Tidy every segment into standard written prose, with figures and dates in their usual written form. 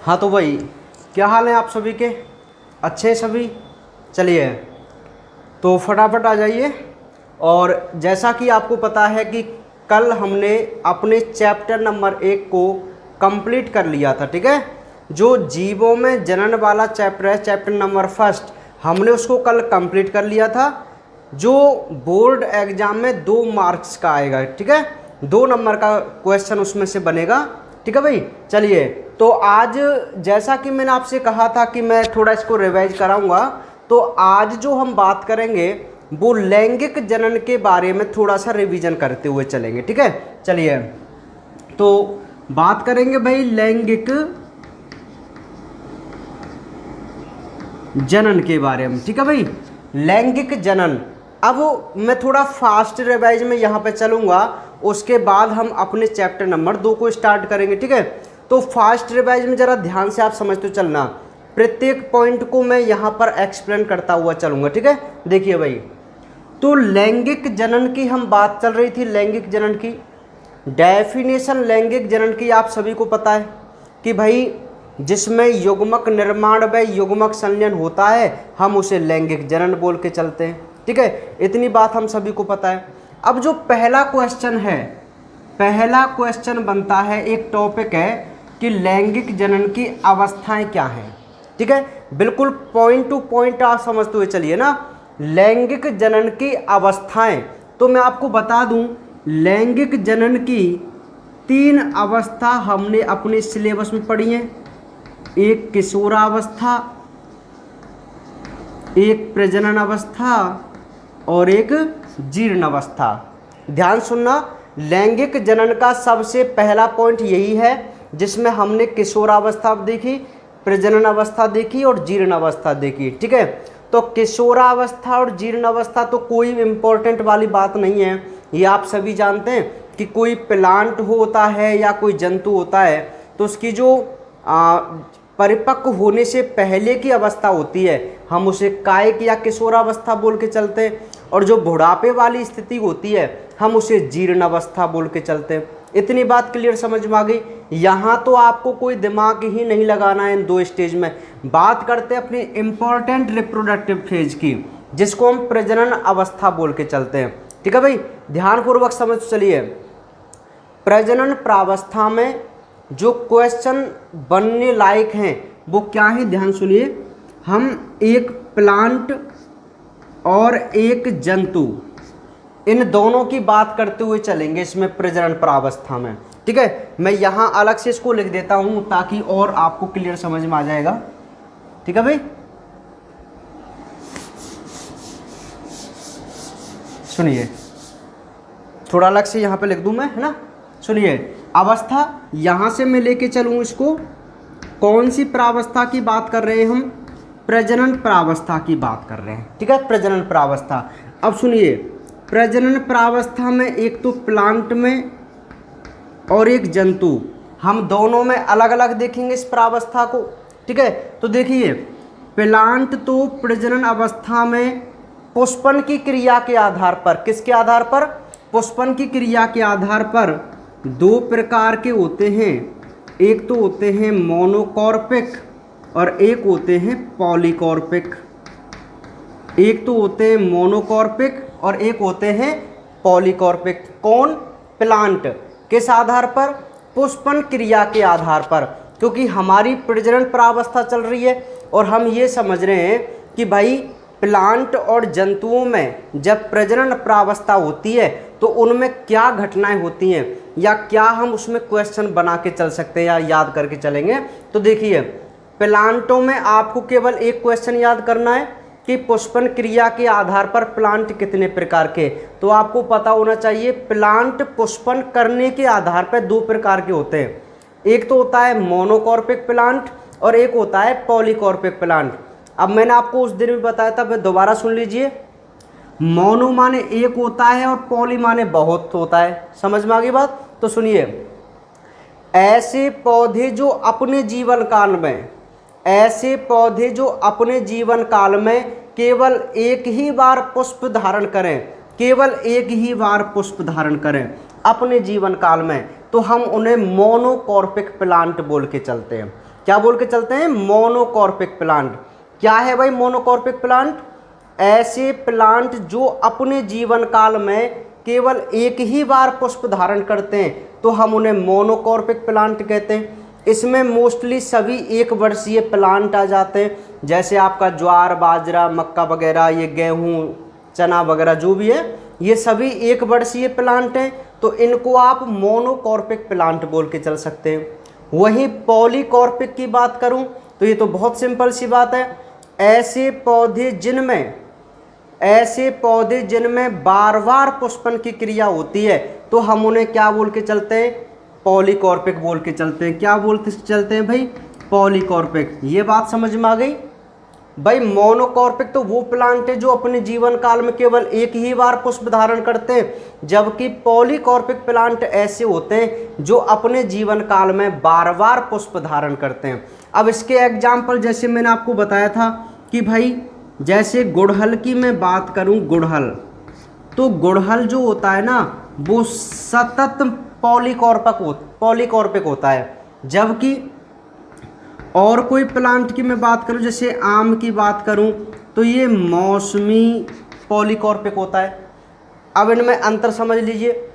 हाँ तो भाई, क्या हाल है आप सभी के? अच्छे हैं सभी? चलिए तो फटाफट आ जाइए। और जैसा कि आपको पता है कि कल हमने अपने चैप्टर नंबर 1 को कंप्लीट कर लिया था, ठीक है। जो जीवों में जनन वाला चैप्टर है, चैप्टर नंबर 1, हमने उसको कल कंप्लीट कर लिया था। जो बोर्ड एग्जाम में 2 मार्क्स का आएगा, ठीक है, 2 नंबर का क्वेश्चन उसमें से बनेगा, ठीक है भाई। चलिए तो आज जैसा कि मैंने आपसे कहा था कि मैं थोड़ा इसको रिवाइज कराऊंगा, तो आज जो हम बात करेंगे वो लैंगिक जनन के बारे में थोड़ा सा रिवीजन करते हुए चलेंगे, ठीक है। चलिए तो बात करेंगे भाई लैंगिक जनन के बारे में, ठीक है भाई। लैंगिक जनन, अब मैं थोड़ा फास्ट रिवाइज में यहाँ पे चलूँगा, उसके बाद हम अपने चैप्टर नंबर 2 को स्टार्ट करेंगे, ठीक है। तो फास्ट रिवाइज में ज़रा ध्यान से आप समझते चलना, प्रत्येक पॉइंट को मैं यहाँ पर एक्सप्लेन करता हुआ चलूँगा, ठीक है। देखिए भाई, तो लैंगिक जनन की हम बात चल रही थी। लैंगिक जनन की डेफिनेशन, लैंगिक जनन की आप सभी को पता है कि भाई जिसमें युग्मक निर्माण व युग्मक संलयन होता है, हम उसे लैंगिक जनन बोल के चलते हैं, ठीक है। इतनी बात हम सभी को पता है। अब जो पहला क्वेश्चन है, पहला क्वेश्चन बनता है, एक टॉपिक है कि लैंगिक जनन की अवस्थाएं क्या हैं, ठीक है। बिल्कुल पॉइंट टू पॉइंट आप समझते हुए चलिए ना। लैंगिक जनन की अवस्थाएं, तो मैं आपको बता दूं, लैंगिक जनन की 3 अवस्था हमने अपने सिलेबस में पढ़ी हैं। एक किशोरावस्था, एक प्रजनन अवस्था और एक जीर्ण अवस्था। ध्यान सुनना, लैंगिक जनन का सबसे पहला पॉइंट यही है जिसमें हमने किशोरावस्था देखी, प्रजनन अवस्था देखी और जीर्ण अवस्था देखी, ठीक है। तो किशोरावस्था और जीर्ण अवस्था तो कोई इंपॉर्टेंट वाली बात नहीं है, ये आप सभी जानते हैं कि कोई प्लांट होता है या कोई जंतु होता है तो उसकी जो परिपक्व होने से पहले की अवस्था होती है, हम उसे कायिक या किशोरावस्था बोल के चलते हैं, और जो बुढ़ापे वाली स्थिति होती है हम उसे जीर्ण अवस्था बोल के चलते हैं। इतनी बात क्लियर समझ में आ गई? यहाँ तो आपको कोई दिमाग ही नहीं लगाना है इन 2 स्टेज में। बात करते हैं अपनी इंपॉर्टेंट रिप्रोडक्टिव फेज की, जिसको हम प्रजनन अवस्था बोल के चलते हैं, ठीक है भाई। ध्यानपूर्वक समझ चलिए। प्रजनन प्रावस्था में जो क्वेश्चन बनने लायक हैं वो क्या है, ध्यान सुनिए। हम एक प्लांट और एक जंतु, इन दोनों की बात करते हुए चलेंगे इसमें प्रजनन प्रावस्था में, ठीक है। मैं यहाँ अलग से इसको लिख देता हूँ ताकि और आपको क्लियर समझ में आ जाएगा, ठीक है भाई। सुनिए, थोड़ा अलग से यहाँ पे लिख दूँ मैं, है ना। सुनिए, अवस्था यहाँ से मैं लेके चलूँ इसको, कौन सी प्रावस्था की बात कर रहे हैं हम? प्रजनन प्रावस्था की बात कर रहे हैं, ठीक है, प्रजनन प्रावस्था। अब सुनिए, प्रजनन प्रावस्था में एक तो प्लांट में और एक जंतु, हम दोनों में अलग अलग देखेंगे इस प्रावस्था को, ठीक है। तो देखिए, प्लांट तो प्रजनन अवस्था में पुष्पन की क्रिया के आधार पर, किसके आधार पर? पुष्पन की क्रिया के आधार पर 2 प्रकार के होते हैं। एक तो होते हैं मोनोकॉर्पिक और एक होते हैं पॉलीकॉर्पिक। एक तो होते हैं मोनोकॉर्पिक और एक होते हैं पॉलीकॉर्पिक। कौन? प्लांट। किस आधार पर? पुष्पन क्रिया के आधार पर, क्योंकि हमारी प्रजनन प्रावस्था चल रही है और हम ये समझ रहे हैं कि भाई प्लांट और जंतुओं में जब प्रजनन प्रावस्था होती है तो उनमें क्या घटनाएं होती हैं या क्या हम उसमें क्वेश्चन बना के चल सकते हैं या याद करके चलेंगे। तो देखिए, प्लांटों में आपको केवल एक क्वेश्चन याद करना है कि पुष्पन क्रिया के आधार पर प्लांट कितने प्रकार के। तो आपको पता होना चाहिए प्लांट पुष्पन करने के आधार पर 2 प्रकार के होते हैं। एक तो होता है मोनोकॉर्पिक प्लांट और एक होता है पॉलीकॉर्पिक प्लांट। अब मैंने आपको उस दिन भी बताया था, मैं दोबारा सुन लीजिए। मोनो माने एक होता है और पॉली माने बहुत होता है। समझ में आ गई बात? तो सुनिए, ऐसे पौधे जो अपने जीवन काल में, ऐसे पौधे जो अपने जीवन काल में केवल एक ही बार पुष्प धारण करें, केवल एक ही बार पुष्प धारण करें अपने जीवन काल में, तो हम उन्हें मोनोकॉर्पिक प्लांट बोल के चलते हैं। क्या बोल के चलते हैं? मोनोकॉर्पिक प्लांट। क्या है भाई मोनोकॉर्पिक प्लांट? ऐसे प्लांट जो अपने जीवन काल में केवल एक ही बार पुष्प धारण करते हैं, तो हम उन्हें मोनोकॉर्पिक प्लांट कहते हैं। इसमें मोस्टली सभी एक वर्षीय प्लांट आ जाते हैं, जैसे आपका ज्वार, बाजरा, मक्का वगैरह, ये गेहूं, चना वगैरह जो भी है, ये सभी एक वर्षीय प्लांट हैं, तो इनको आप मोनोकॉर्पिक प्लांट बोल के चल सकते हैं। वहीं पॉलीकॉर्पिक की बात करूं तो ये तो बहुत सिंपल सी बात है, ऐसे पौधे जिनमें बार बार पुष्पन की क्रिया होती है, तो हम उन्हें क्या बोल के चलते हैं? पॉलीकॉर्पिक बोल के चलते हैं। क्या बोलते चलते हैं भाई? पॉलीकॉर्पिक। ये बात समझ में आ गई भाई? मोनोकॉर्पिक तो वो प्लांट है जो अपने जीवन काल में केवल एक ही बार पुष्प धारण करते हैं, जबकि पॉलीकॉर्पिक प्लांट ऐसे होते हैं जो अपने जीवन काल में बार बार पुष्प धारण करते हैं। अब इसके एग्जाम्पल जैसे मैंने आपको बताया था कि भाई जैसे गुड़हल की मैं बात करूं, गुड़हल, तो गुड़हल जो होता है ना वो सतत पॉलीकॉर्पिक होता है, जबकि और कोई प्लांट की मैं बात करूं, जैसे आम की बात करूं, तो ये मौसमी पॉलीकॉर्पिक होता है। अब इनमें अंतर समझ लीजिए,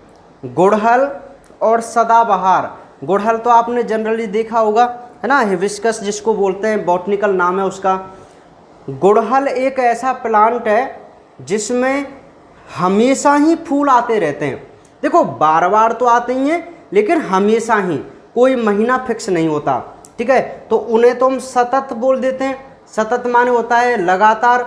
गुड़हल और सदाबहार। गुड़हल तो आपने जनरली देखा होगा, है ना, हिबिस्कस जिसको बोलते हैं, बॉटनिकल नाम है उसका। गुड़हल एक ऐसा प्लांट है जिसमें हमेशा ही फूल आते रहते हैं। देखो बार बार तो आते ही हैं, लेकिन हमेशा ही, कोई महीना फिक्स नहीं होता, ठीक है। तो उन्हें तो हम सतत बोल देते हैं। सतत माने होता है लगातार,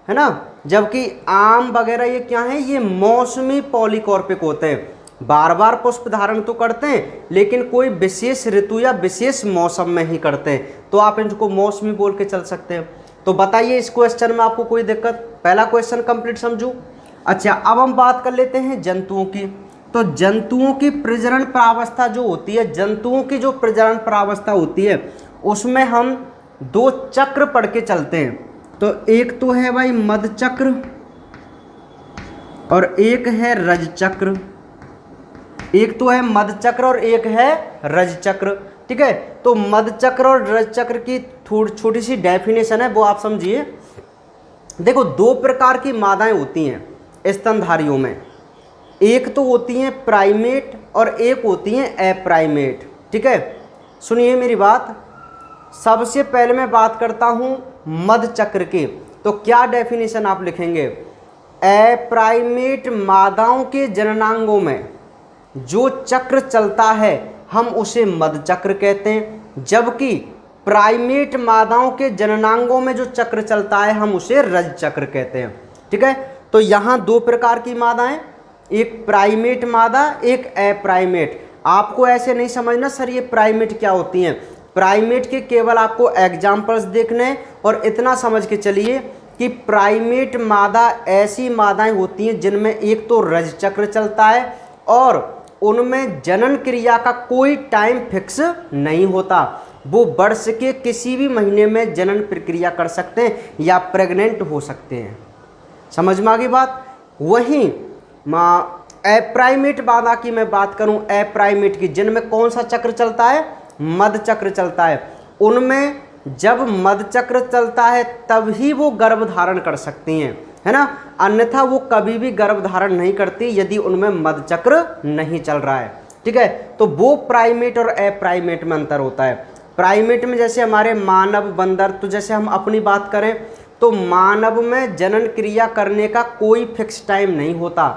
है ना। जबकि आम वगैरह ये क्या है? ये मौसमी पॉलीकॉर्पिक होते हैं, बार बार पुष्प धारण तो करते हैं, लेकिन कोई विशेष ऋतु या विशेष मौसम में ही करते हैं, तो आप इनको मौसमी बोल के चल सकते हैं। तो बताइए इस क्वेश्चन में आपको कोई दिक्कत? पहला क्वेश्चन कंप्लीट समझू। अच्छा, अब हम बात कर लेते हैं जंतुओं की। तो जंतुओं की प्रजनन प्रावस्था जो होती है, जंतुओं की जो प्रजनन प्रावस्था होती है, उसमें हम दो चक्र पढ़ के चलते हैं। तो एक तो है भाई मध चक्र और एक है रज चक्र। एक तो है मध चक्र और एक है रज चक्र, ठीक है। तो मध चक्र और रज चक्र की छोटी सी डेफिनेशन है, वो आप समझिए। देखो दो प्रकार की मादाएं होती हैं स्तनधारियों में, एक तो होती हैं प्राइमेट और एक होती हैं अप्राइमेट, ठीक है। सुनिए मेरी बात, सबसे पहले मैं बात करता हूं मध चक्र की। तो क्या डेफिनेशन आप लिखेंगे? अप्राइमेट मादाओं के जननांगों में जो चक्र चलता है हम उसे मध चक्र कहते हैं, जबकि प्राइमेट मादाओं के जननांगों में जो चक्र चलता है हम उसे रज चक्र कहते हैं, ठीक है। तो यहाँ दो प्रकार की मादाएं, एक प्राइमेट मादा, एक अप्राइमेट। आपको ऐसे नहीं समझना सर ये प्राइमेट क्या होती हैं। प्राइमेट के केवल आपको एग्जाम्पल्स देखने और इतना समझ के चलिए कि प्राइमेट मादा ऐसी मादाएं होती हैं जिनमें एक तो रज चक्र चलता है और उनमें जनन क्रिया का कोई टाइम फिक्स नहीं होता। वो वर्ष के किसी भी महीने में जनन प्रक्रिया कर सकते हैं या प्रेग्नेंट हो सकते हैं। समझ में आ गई बात। वहीं अप्राइमेट मादा की मैं बात करूं, अप्राइमेट की, जिनमें कौन सा चक्र चलता है? मध चक्र चलता है। उनमें जब मध चक्र चलता है तभी वो गर्भ धारण कर सकती हैं, है ना, अन्यथा वो कभी भी गर्भ धारण नहीं करती यदि उनमें मध चक्र नहीं चल रहा है, ठीक है। तो वो प्राइमेट और अप्राइमेट में अंतर होता है। प्राइमेट में जैसे हमारे मानव, बंदर, तो जैसे हम अपनी बात करें तो मानव में जनन क्रिया करने का कोई फिक्स टाइम नहीं होता,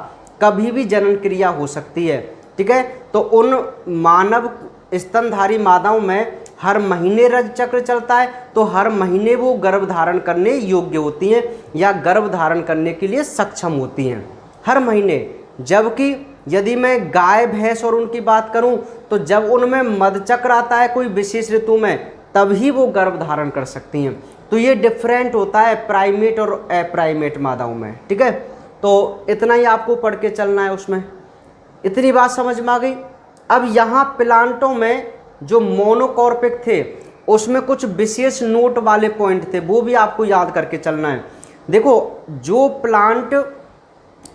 कभी भी जनन क्रिया हो सकती है, ठीक है। तो उन मानव स्तनधारी मादाओं में हर महीने रज चक्र चलता है, तो हर महीने वो गर्भ धारण करने योग्य होती हैं या गर्भ धारण करने के लिए सक्षम होती हैं हर महीने। जबकि यदि मैं गाय, भैंस और उनकी बात करूं तो जब उनमें मध चक्र आता है कोई विशेष ऋतु में तभी वो गर्भ धारण कर सकती हैं। तो ये डिफरेंट होता है प्राइमेट और अप्राइमेट मादाओं में, ठीक है। तो इतना ही आपको पढ़ के चलना है, उसमें इतनी बात समझ में आ गई। अब यहाँ प्लांटों में जो मोनोकॉर्पिक थे उसमें कुछ विशेष नोट वाले पॉइंट थे, वो भी आपको याद करके चलना है। देखो जो प्लांट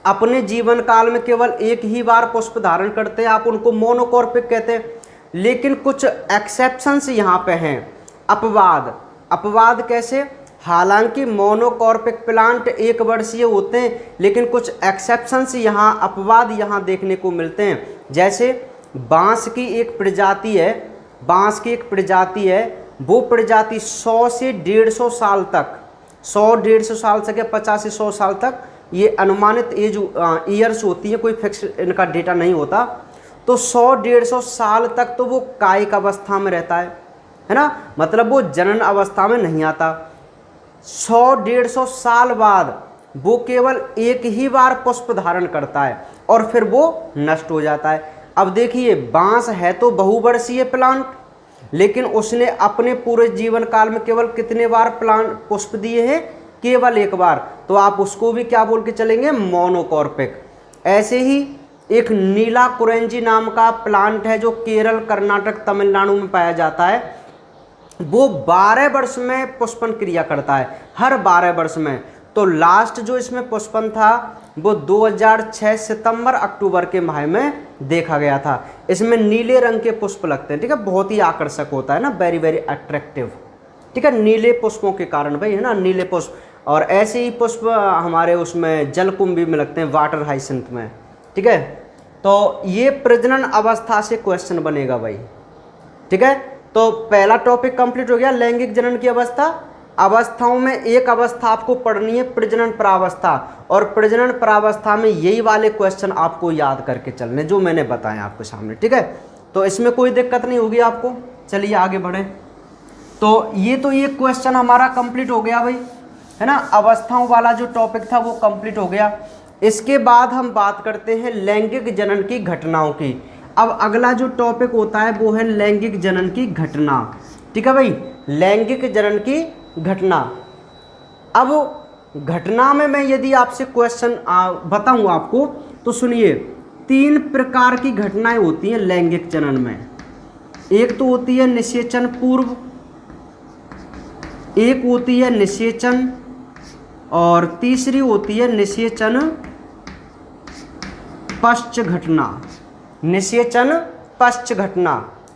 अपने जीवन काल में केवल एक ही बार पुष्प धारण करते हैं, आप उनको मोनोकॉर्पिक कहते हैं। लेकिन कुछ एक्सेप्शंस यहाँ पे हैं। अपवाद, अपवाद कैसे? हालांकि मोनोकॉर्पिक प्लांट 1 वर्षीय होते हैं, लेकिन कुछ एक्सेप्शंस यहाँ, अपवाद यहाँ देखने को मिलते हैं। जैसे बांस की एक प्रजाति है, बांस की एक प्रजाति है, वो प्रजाति 100 से 150 साल तक, 100-150 साल तक या 50 से 100 साल तक, ये अनुमानित एज ईयर्स होती है, कोई फिक्स इनका डेटा नहीं होता। तो 100-150 साल तक तो वो कायिक अवस्था में रहता है ना, मतलब वो जनन अवस्था में नहीं आता। 100-150 साल बाद वो केवल एक ही बार पुष्प धारण करता है और फिर वो नष्ट हो जाता है। अब देखिए, बांस है तो बहुवर्षीय प्लांट, लेकिन उसने अपने पूरे जीवन काल में केवल कितने बार प्लांट पुष्प दिए हैं? केवल 1 बार। तो आप उसको भी क्या बोल के चलेंगे? मोनोकॉर्पिक। ऐसे ही एक नीला कुरेंजी नाम का प्लांट है जो केरल, कर्नाटक, तमिलनाडु में पाया जाता है। वो 12 वर्ष में पुष्पन क्रिया करता है, हर 12 वर्ष में। तो लास्ट जो इसमें पुष्पन था वो 2006 सितंबर अक्टूबर के माह में देखा गया था। इसमें नीले रंग के पुष्प लगते हैं, ठीक है, बहुत ही आकर्षक होता है ना, वेरी वेरी अट्रैक्टिव, ठीक है, नीले पुष्पों के कारण भाई, है ना, नीले पुष्प। और ऐसे ही पुष्प हमारे उसमें जलकुंभी में लगते हैं, वाटर हाइसिंथ में, ठीक है। तो ये प्रजनन अवस्था से क्वेश्चन बनेगा भाई, ठीक है। तो पहला टॉपिक कंप्लीट हो गया, लैंगिक जनन की अवस्था। अवस्थाओं में एक अवस्था आपको पढ़नी है, प्रजनन प्रावस्था, और प्रजनन प्रावस्था में यही वाले क्वेश्चन आपको याद करके चलने जो मैंने बताए आपके सामने, ठीक है। तो इसमें कोई दिक्कत नहीं होगी आपको। चलिए आगे बढ़ें। तो ये क्वेश्चन हमारा कंप्लीट हो गया भाई, है ना, अवस्थाओं वाला जो टॉपिक था वो कंप्लीट हो गया। इसके बाद हम बात करते हैं लैंगिक जनन की घटनाओं की। अब अगला जो टॉपिक होता है वो है लैंगिक जनन की घटना, ठीक है भाई, लैंगिक जनन की घटना। अब घटना में मैं यदि आपसे क्वेश्चन बताऊं आपको, तो सुनिए, 3 प्रकार की घटनाएं होती हैं लैंगिक जनन में। एक तो होती है निषेचन पूर्व, एक होती है निषेचन, और तीसरी होती है निषेचन पश्च घटना। निषेचन पश्च घटना,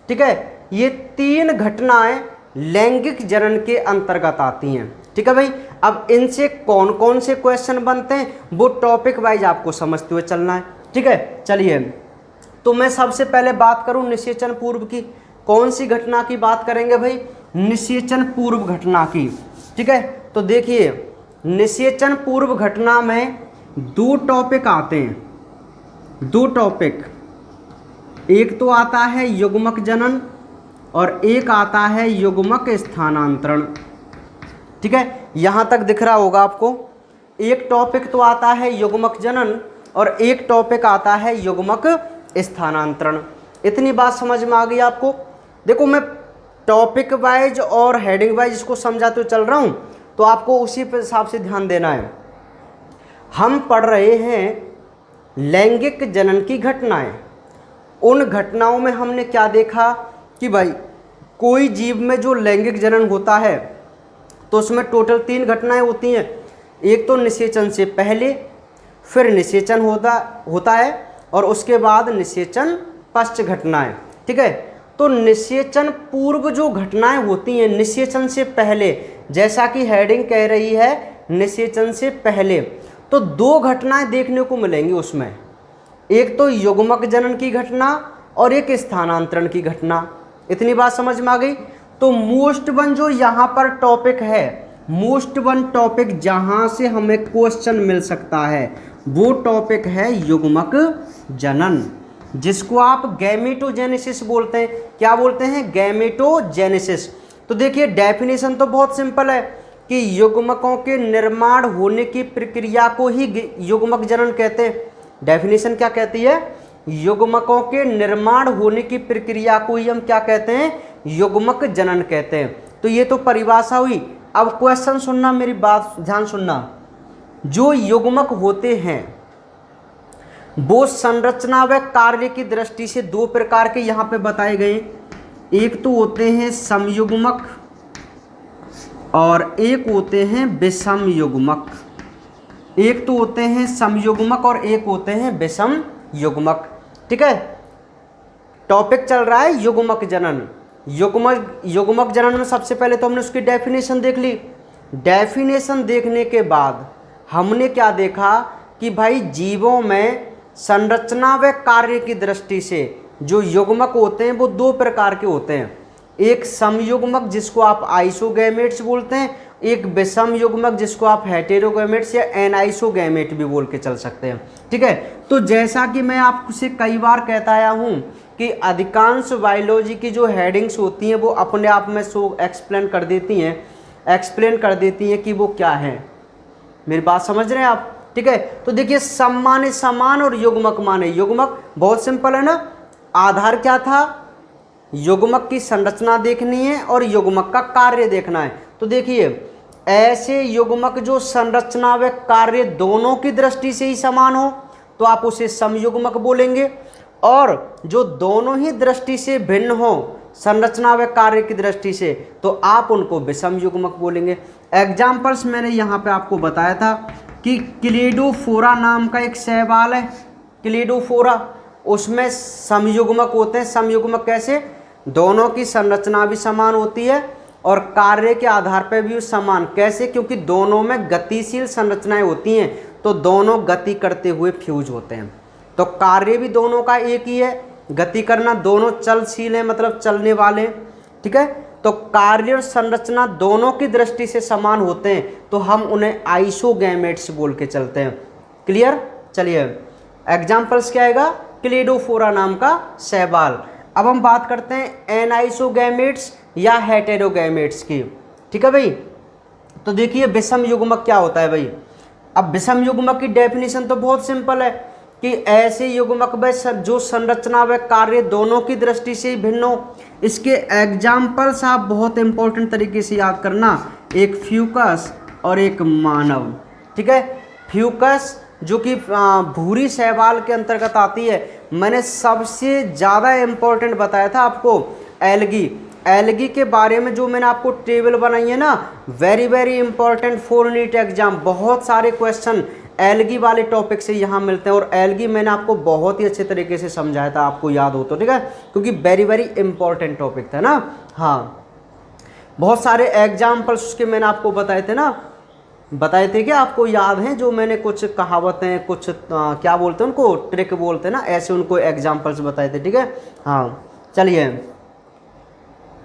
ठीक है। ये 3 घटनाएं लैंगिक जनन के अंतर्गत आती हैं, ठीक है भाई। अब इनसे कौन कौन से क्वेश्चन बनते हैं वो टॉपिक वाइज आपको समझते हुए चलना है, ठीक है। चलिए, तो मैं सबसे पहले बात करूं निषेचन पूर्व की। कौन सी घटना की बात करेंगे भाई? निषेचन पूर्व घटना की, ठीक है। तो देखिए, निषेचन पूर्व घटना में 2 टॉपिक आते हैं, 2 टॉपिक। एक तो आता है युग्मक जनन और एक आता है युग्मक स्थानांतरण, ठीक है। यहां तक दिख रहा होगा आपको। एक टॉपिक तो आता है युग्मक जनन और एक टॉपिक आता है युग्मक स्थानांतरण। इतनी बात समझ में आ गई आपको? देखो, मैं टॉपिक वाइज और हेडिंग वाइज इसको समझाते हुए चल रहा हूं, तो आपको उसी पर हिसाब से ध्यान देना है। हम पढ़ रहे हैं लैंगिक जनन की घटनाएं। उन घटनाओं में हमने क्या देखा कि भाई कोई जीव में जो लैंगिक जनन होता है तो उसमें टोटल 3 घटनाएं होती हैं। एक तो निषेचन से पहले, फिर निषेचन होता है और उसके बाद निषेचन पश्च घटनाएं, ठीक है। तो निषेचन पूर्व जो घटनाएं होती हैं, निषेचन से पहले, जैसा कि हेडिंग कह रही है निषेचन से पहले, तो 2 घटनाएं देखने को मिलेंगी उसमें। एक तो युग्मक जनन की घटना और एक स्थानांतरण की घटना। इतनी बात समझ में आ गई? तो मोस्ट वन जो यहाँ पर टॉपिक है, मोस्ट वन टॉपिक जहाँ से हमें क्वेश्चन मिल सकता है वो टॉपिक है युग्मक जनन, जिसको आप गैमेटोजेनेसिस बोलते हैं। क्या बोलते हैं? गैमेटोजेनेसिस। तो देखिए, डेफिनेशन तो बहुत सिंपल है कि युग्मकों के निर्माण होने की प्रक्रिया को ही युग्मक जनन कहते हैं। डेफिनेशन क्या कहती है? युग्मकों के निर्माण होने की प्रक्रिया को ही हम क्या कहते हैं? युग्मक जनन कहते हैं। तो ये तो परिभाषा हुई। अब क्वेश्चन सुनना, मेरी बात ध्यान सुनना। जो युग्मक होते हैं वो संरचना व कार्य की दृष्टि से 2 प्रकार के यहाँ पे बताए गए। एक तो होते हैं समयुग्मक और एक होते हैं विषम युग्मक, एक तो होते हैं समयुग्मक और एक होते हैं विषम युग्मक। ठीक है, टॉपिक चल रहा है युग्मक जनन। युग्मक जनन में सबसे पहले तो हमने उसकी डेफिनेशन देख ली। डेफिनेशन देखने के बाद हमने क्या देखा कि भाई जीवों में संरचना व कार्य की दृष्टि से जो युग्मक होते हैं वो दो प्रकार के होते हैं। एक समयुग्मक जिसको आप आइसोगैमेट्स बोलते हैं, एक विषम युग्मक जिसको आप हेटेरोगैमेट्स या एनाइसोगैमेट भी बोल के चल सकते हैं। ठीक है, तो जैसा कि मैं आपसे कई बार कहता आया हूँ कि अधिकांश बायोलॉजी की जो हेडिंग्स होती हैं वो अपने आप में एक्सप्लेन कर देती हैं कि वो क्या है। मेरी बात समझ रहे हैं आप? ठीक है, तो देखिए सम माने समान और युग्मक माने युग्मक। बहुत सिंपल है ना। आधार क्या था? युग्मक की संरचना देखनी है और युग्मक का कार्य देखना है। तो देखिए ऐसे युग्मक जो संरचना व कार्य दोनों की दृष्टि से ही समान हो तो आप उसे समयुग्मक बोलेंगे, और जो दोनों ही दृष्टि से भिन्न हो संरचना व कार्य की दृष्टि से तो आप उनको विषम युग्मक बोलेंगे। एग्जाम्पल्स मैंने यहाँ पे आपको बताया था कि क्लेडोफोरा नाम का एक शैवाल है, क्लेडोफोरा, उसमें समयुग्मक होते हैं। समयुग्मक कैसे? दोनों की संरचना भी समान होती है और कार्य के आधार पर भी समान। कैसे? क्योंकि दोनों में गतिशील संरचनाएं होती हैं तो दोनों गति करते हुए फ्यूज होते हैं। तो कार्य भी दोनों का एक ही है, गति करना, दोनों चलशील हैं मतलब चलने वाले। ठीक है, तो कार्य और संरचना दोनों की दृष्टि से समान होते हैं तो हम उन्हें आइसोगैमेट्स बोल के चलते हैं। क्लियर? चलिए एग्जाम्पल्स क्या आएगा? क्लेडोफोरा नाम का शैवाल। अब हम बात करते हैं एनाइसोगैमेट्स या हेटेरोगैमेट्स की। ठीक है भाई, तो देखिए विषम युग्मक क्या होता है भाई। अब विषम युग्मक की डेफिनेशन तो बहुत सिंपल है कि ऐसे युग्मक में जो संरचना व कार्य दोनों की दृष्टि से ही भिन्न हो। इसके एग्जाम्पल्स आप बहुत इंपॉर्टेंट तरीके से याद करना, एक फ्यूकस और एक मानव। ठीक है, फ्यूकस जो कि भूरी शैवाल के अंतर्गत आती है। मैंने सबसे ज़्यादा इम्पोर्टेंट बताया था आपको एल्गी के बारे में, जो मैंने आपको टेबल बनाई है ना, very very important for NEET exam. बहुत सारे क्वेश्चन एल्गी वाले टॉपिक से यहाँ मिलते हैं और एल्गी मैंने आपको बहुत ही अच्छे तरीके से समझाया था, आपको याद हो तो। ठीक है, क्योंकि वेरी वेरी इंपॉर्टेंट टॉपिक था ना। हाँ, बहुत सारे एग्जाम्पल्स उसके मैंने आपको बताए थे क्या आपको याद हैं? जो मैंने कुछ कहावतें, कुछ क्या बोलते हैं उनको, ट्रिक बोलते हैं ना, ऐसे उनको एग्जाम्पल्स बताए थे। ठीक है, हाँ चलिए,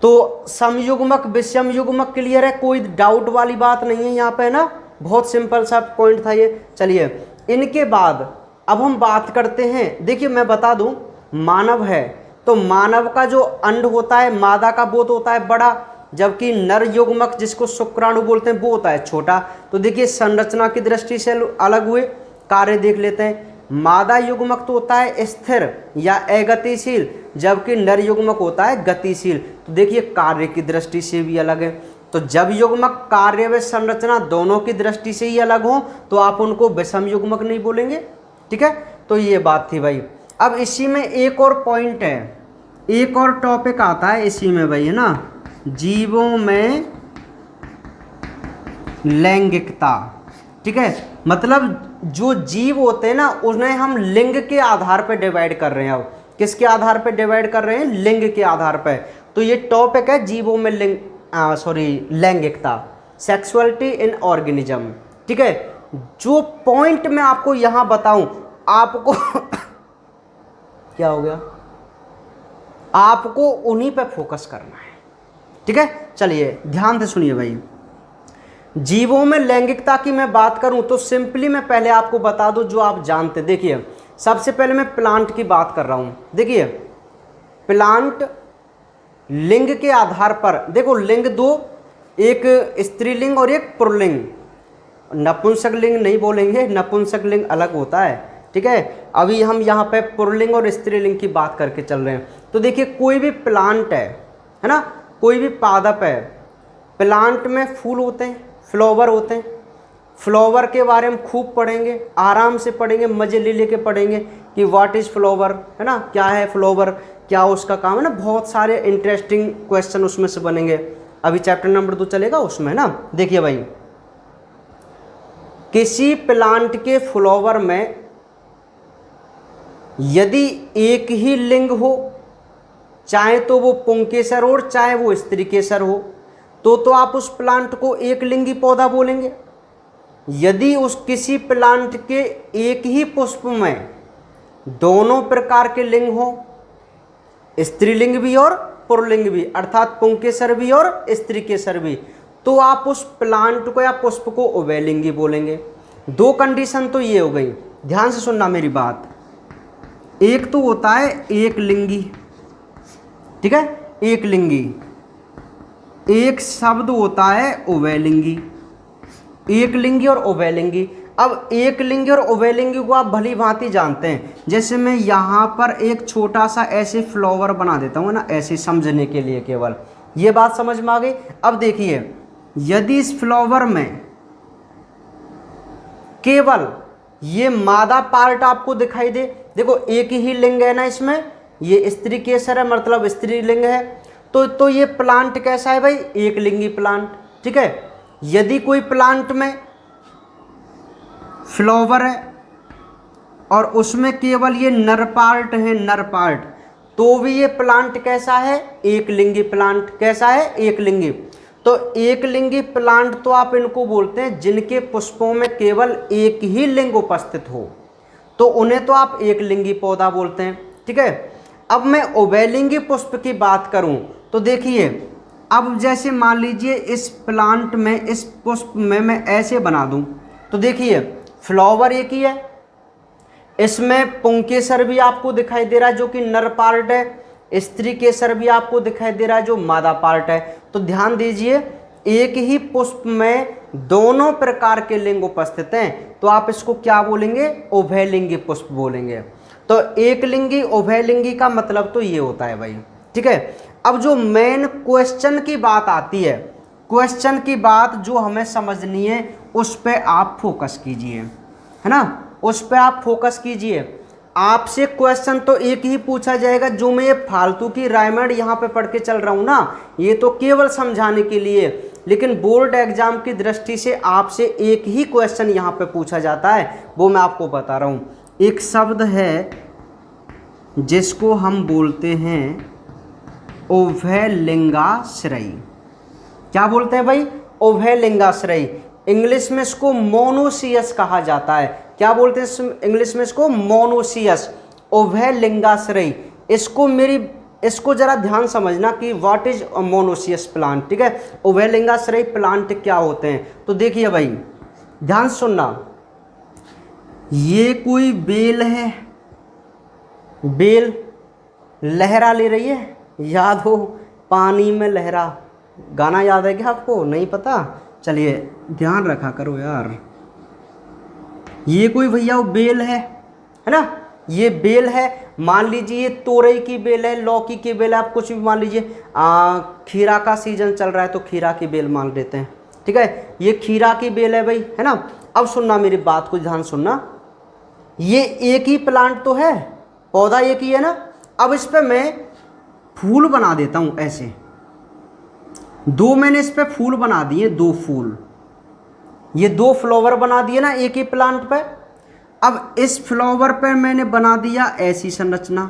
तो समयुग्मक विषम युग्मक क्लियर है, कोई डाउट वाली बात नहीं है यहाँ पे ना। बहुत सिंपल सा पॉइंट था ये। चलिए इनके बाद अब हम बात करते हैं। देखिए मैं बता दूं, मानव है तो मानव का जो अंड होता है मादा का वो तो होता है बड़ा, जबकि नर युग्मक जिसको शुक्राणु बोलते हैं वो होता है छोटा। तो देखिए संरचना की दृष्टि से अलग हुए, कार्य देख लेते हैं। मादा युग्मक तो होता है स्थिर या अगतिशील, जबकि नर युग्मक होता है गतिशील। तो देखिए कार्य की दृष्टि से भी अलग है। तो जब युग्मक कार्य व संरचना दोनों की दृष्टि से ही अलग हो तो आप उनको विषम युग्मक नहीं बोलेंगे। ठीक है, तो ये बात थी भाई। अब इसी में एक और पॉइंट है, एक और टॉपिक आता है इसी में भाई, है ना, जीवों में लैंगिकता। ठीक है, मतलब जो जीव होते हैं ना उन्हें हम लिंग के आधार पर डिवाइड कर रहे हैं। अब किसके आधार पर डिवाइड कर रहे हैं? लिंग के आधार पर। तो ये टॉपिक है जीवों में लैंगिकता, सेक्सुअलिटी इन ऑर्गेनिज्म। ठीक है, जो पॉइंट मैं आपको यहां बताऊं आपको क्या हो गया, आपको उन्हीं पे फोकस करना है। ठीक है, चलिए ध्यान से सुनिए भाई। जीवों में लैंगिकता की मैं बात करूं तो सिंपली मैं पहले आपको बता दूं जो आप जानते। देखिए सबसे पहले मैं प्लांट की बात कर रहा हूं। देखिए प्लांट लिंग के आधार पर, देखो लिंग दो, एक स्त्रीलिंग और एक पुल्लिंग। नपुंसक लिंग नहीं बोलेंगे, नपुंसक लिंग अलग होता है। ठीक है, अभी हम यहाँ पे पुल्लिंग और स्त्रीलिंग की बात करके चल रहे हैं। तो देखिए कोई भी प्लांट है ना, कोई भी पादप है, प्लांट में फूल होते हैं, फ्लावर होते हैं। फ्लावर के बारे में खूब पढ़ेंगे, आराम से पढ़ेंगे, मजे ले लेके पढ़ेंगे कि व्हाट इज़ फ्लावर, है ना, क्या है फ्लावर, क्या उसका काम है ना। बहुत सारे इंटरेस्टिंग क्वेश्चन उसमें से बनेंगे। अभी चैप्टर नंबर 2 चलेगा उसमें ना। देखिए भाई किसी प्लांट के फ्लावर में यदि एक ही लिंग हो, चाहे तो वो पुंकेसर हो चाहे वो स्त्रीकेसर हो, तो आप उस प्लांट को एक लिंगी पौधा बोलेंगे। यदि उस किसी प्लांट के एक ही पुष्प में दोनों प्रकार के लिंग हो, स्त्रीलिंग भी और पुल्लिंग भी, अर्थात पुंकेसर भी और स्त्रीकेसर भी, तो आप उस प्लांट को या पुष्प को उभयलिंगी बोलेंगे। दो कंडीशन तो ये हो गई, ध्यान से सुनना मेरी बात। एक तो होता है एक लिंगी, ठीक है, एक लिंगी। एक शब्द होता है उभयलिंगी, एक लिंगी और उभयलिंगी। अब एक लिंगी और उभयलिंगी को आप भली भांति जानते हैं। जैसे मैं यहाँ पर एक छोटा सा ऐसे फ्लावर बना देता हूँ ना, ऐसे समझने के लिए, केवल ये बात समझ में आ गई। अब देखिए, यदि इस फ्लावर में केवल ये मादा पार्ट आपको दिखाई दे, देखो एक ही लिंग है ना इसमें, ये स्त्रीकेसर है मतलब स्त्रीलिंग है, तो ये प्लांट कैसा है भाई, एक लिंगी प्लांट, ठीक है। यदि कोई प्लांट में फ्लावर है और उसमें केवल ये नर पार्ट है, नर पार्ट, तो भी ये प्लांट कैसा है, एक लिंगी प्लांट। कैसा है, एक लिंगी। तो एक लिंगी प्लांट तो आप इनको बोलते हैं जिनके पुष्पों में केवल एक ही लिंग उपस्थित हो, तो उन्हें तो आप एक लिंगी पौधा बोलते हैं, ठीक है। अब मैं उभयलिंगी पुष्प की बात करूं तो देखिए, अब जैसे मान लीजिए इस प्लांट में, इस पुष्प में मैं ऐसे बना दूं, तो देखिए फ्लावर एक ही है, इसमें पुंकेसर भी आपको दिखाई दे रहा है जो कि नर पार्ट है, स्त्रीकेसर भी आपको दिखाई दे रहा है जो मादा पार्ट है। तो ध्यान दीजिए, एक ही पुष्प में दोनों प्रकार के लिंग उपस्थित हैं, तो आप इसको क्या बोलेंगे, उभयलिंगी पुष्प बोलेंगे। तो एक लिंगी उभयलिंगी का मतलब तो ये होता है भाई, ठीक है। अब जो मेन क्वेश्चन की बात आती है, क्वेश्चन की बात जो हमें समझनी है उस पे आप फोकस कीजिए, है ना, उस पे आप फोकस कीजिए। आपसे क्वेश्चन तो एक ही पूछा जाएगा, जो मैं ये फालतू की रायमंड यहाँ पे पढ़ के चल रहा हूँ ना, ये तो केवल समझाने के लिए, लेकिन बोर्ड एग्जाम की दृष्टि से आपसे एक ही क्वेश्चन यहाँ पे पूछा जाता है, वो मैं आपको बता रहा हूँ। एक शब्द है जिसको हम बोलते हैं उभयलिंगाश्रयी। क्या बोलते हैं भाई, उभयलिंगाश्रयी। इंग्लिश में इसको मोनोसियस कहा जाता है। क्या बोलते हैं इंग्लिश में इसको, मोनोसियस, उभयलिंगाश्रयी। इसको जरा ध्यान समझना कि व्हाट इज मोनोसियस प्लांट, ठीक है। उभयलिंगाश्रयी प्लांट क्या होते हैं, तो देखिए भाई ध्यान सुनना, ये कोई बेल है, बेल लहरा ले रही है, याद हो पानी में लहरा, गाना याद है क्या आपको, नहीं पता, चलिए ध्यान रखा करो यार। ये कोई भैया बेल है ना, ये बेल है, मान लीजिए ये तोरई की बेल है, लौकी की बेल है, आप कुछ भी मान लीजिए, खीरा का सीजन चल रहा है तो खीरा की बेल मान लेते हैं, ठीक है। ये खीरा की बेल है भाई, है ना। अब सुनना मेरी बात को ध्यान सुनना, ये एक ही प्लांट तो है, पौधा एक ही है ना। अब इस पे मैं फूल बना देता हूं ऐसे, दो मैंने इस पे फूल बना दिए, दो फूल, ये दो फ्लावर बना दिए ना एक ही प्लांट पे। अब इस फ्लावर पे मैंने बना दिया ऐसी संरचना,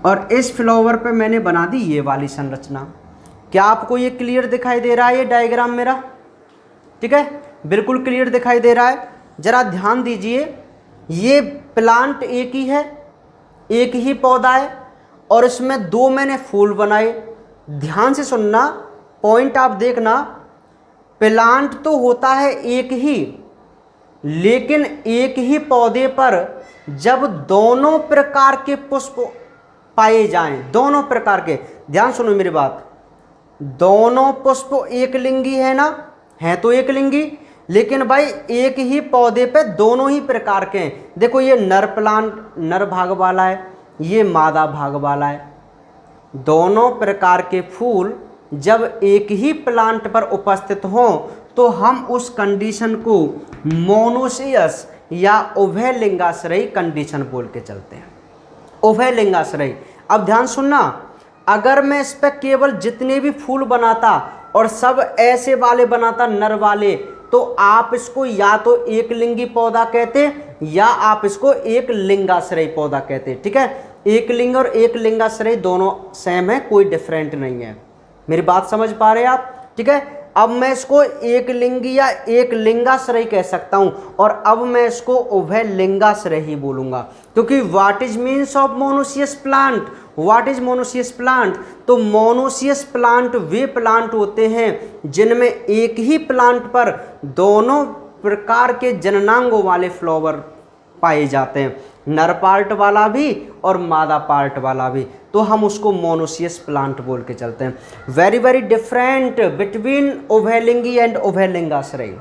और इस फ्लावर पे मैंने बना दी ये वाली संरचना। क्या आपको ये क्लियर दिखाई दे रहा है, ये डायग्राम मेरा, ठीक है, बिल्कुल क्लियर दिखाई दे रहा है। जरा ध्यान दीजिए, ये प्लांट एक ही है, एक ही पौधा है, और इसमें दो मैंने फूल बनाए। ध्यान से सुनना, पॉइंट आप देखना, प्लांट तो होता है एक ही, लेकिन एक ही पौधे पर जब दोनों प्रकार के पुष्प पाए जाएं, दोनों प्रकार के, ध्यान सुनो मेरी बात, दोनों पुष्प एक लिंगी है ना, है तो एक लिंगी, लेकिन भाई एक ही पौधे पे दोनों ही प्रकार के हैं। देखो ये नर प्लांट, नर भाग वाला है, ये मादा भाग वाला है। दोनों प्रकार के फूल जब एक ही प्लांट पर उपस्थित हों तो हम उस कंडीशन को मोनोसियस या उभयलिंगाश्रयी कंडीशन बोल के चलते हैं, उभयलिंगाश्रयी। अब ध्यान सुनना, अगर मैं इस पर केवल जितने भी फूल बनाता और सब ऐसे वाले बनाता नर वाले, तो आप इसको या तो एक लिंगी पौधा कहते या आप इसको एक लिंगाश्रयी पौधा कहते। ठीक है, एक लिंग और एक लिंगाश्रयी दोनों सेम है, कोई डिफरेंट नहीं है। मेरी बात समझ पा रहे हैं आप? ठीक है, अब मैं इसको एक लिंगी या एक लिंगाश्रयी कह सकता हूं और अब मैं इसको उभय लिंगाश्रयी ही बोलूंगा, क्योंकि what is means of monoecious plant, what is monoecious plant? तो मोनोसियस प्लांट वे प्लांट होते हैं जिनमें एक ही प्लांट पर दोनों प्रकार के जननांगों वाले फ्लावर पाए जाते हैं, नर पार्ट वाला भी और मादा पार्ट वाला भी, तो हम उसको मोनोसियस प्लांट बोल के चलते हैं। वेरी वेरी डिफरेंट बिटवीन उभयलिंगी एंड उभयलिंगाश्रयी।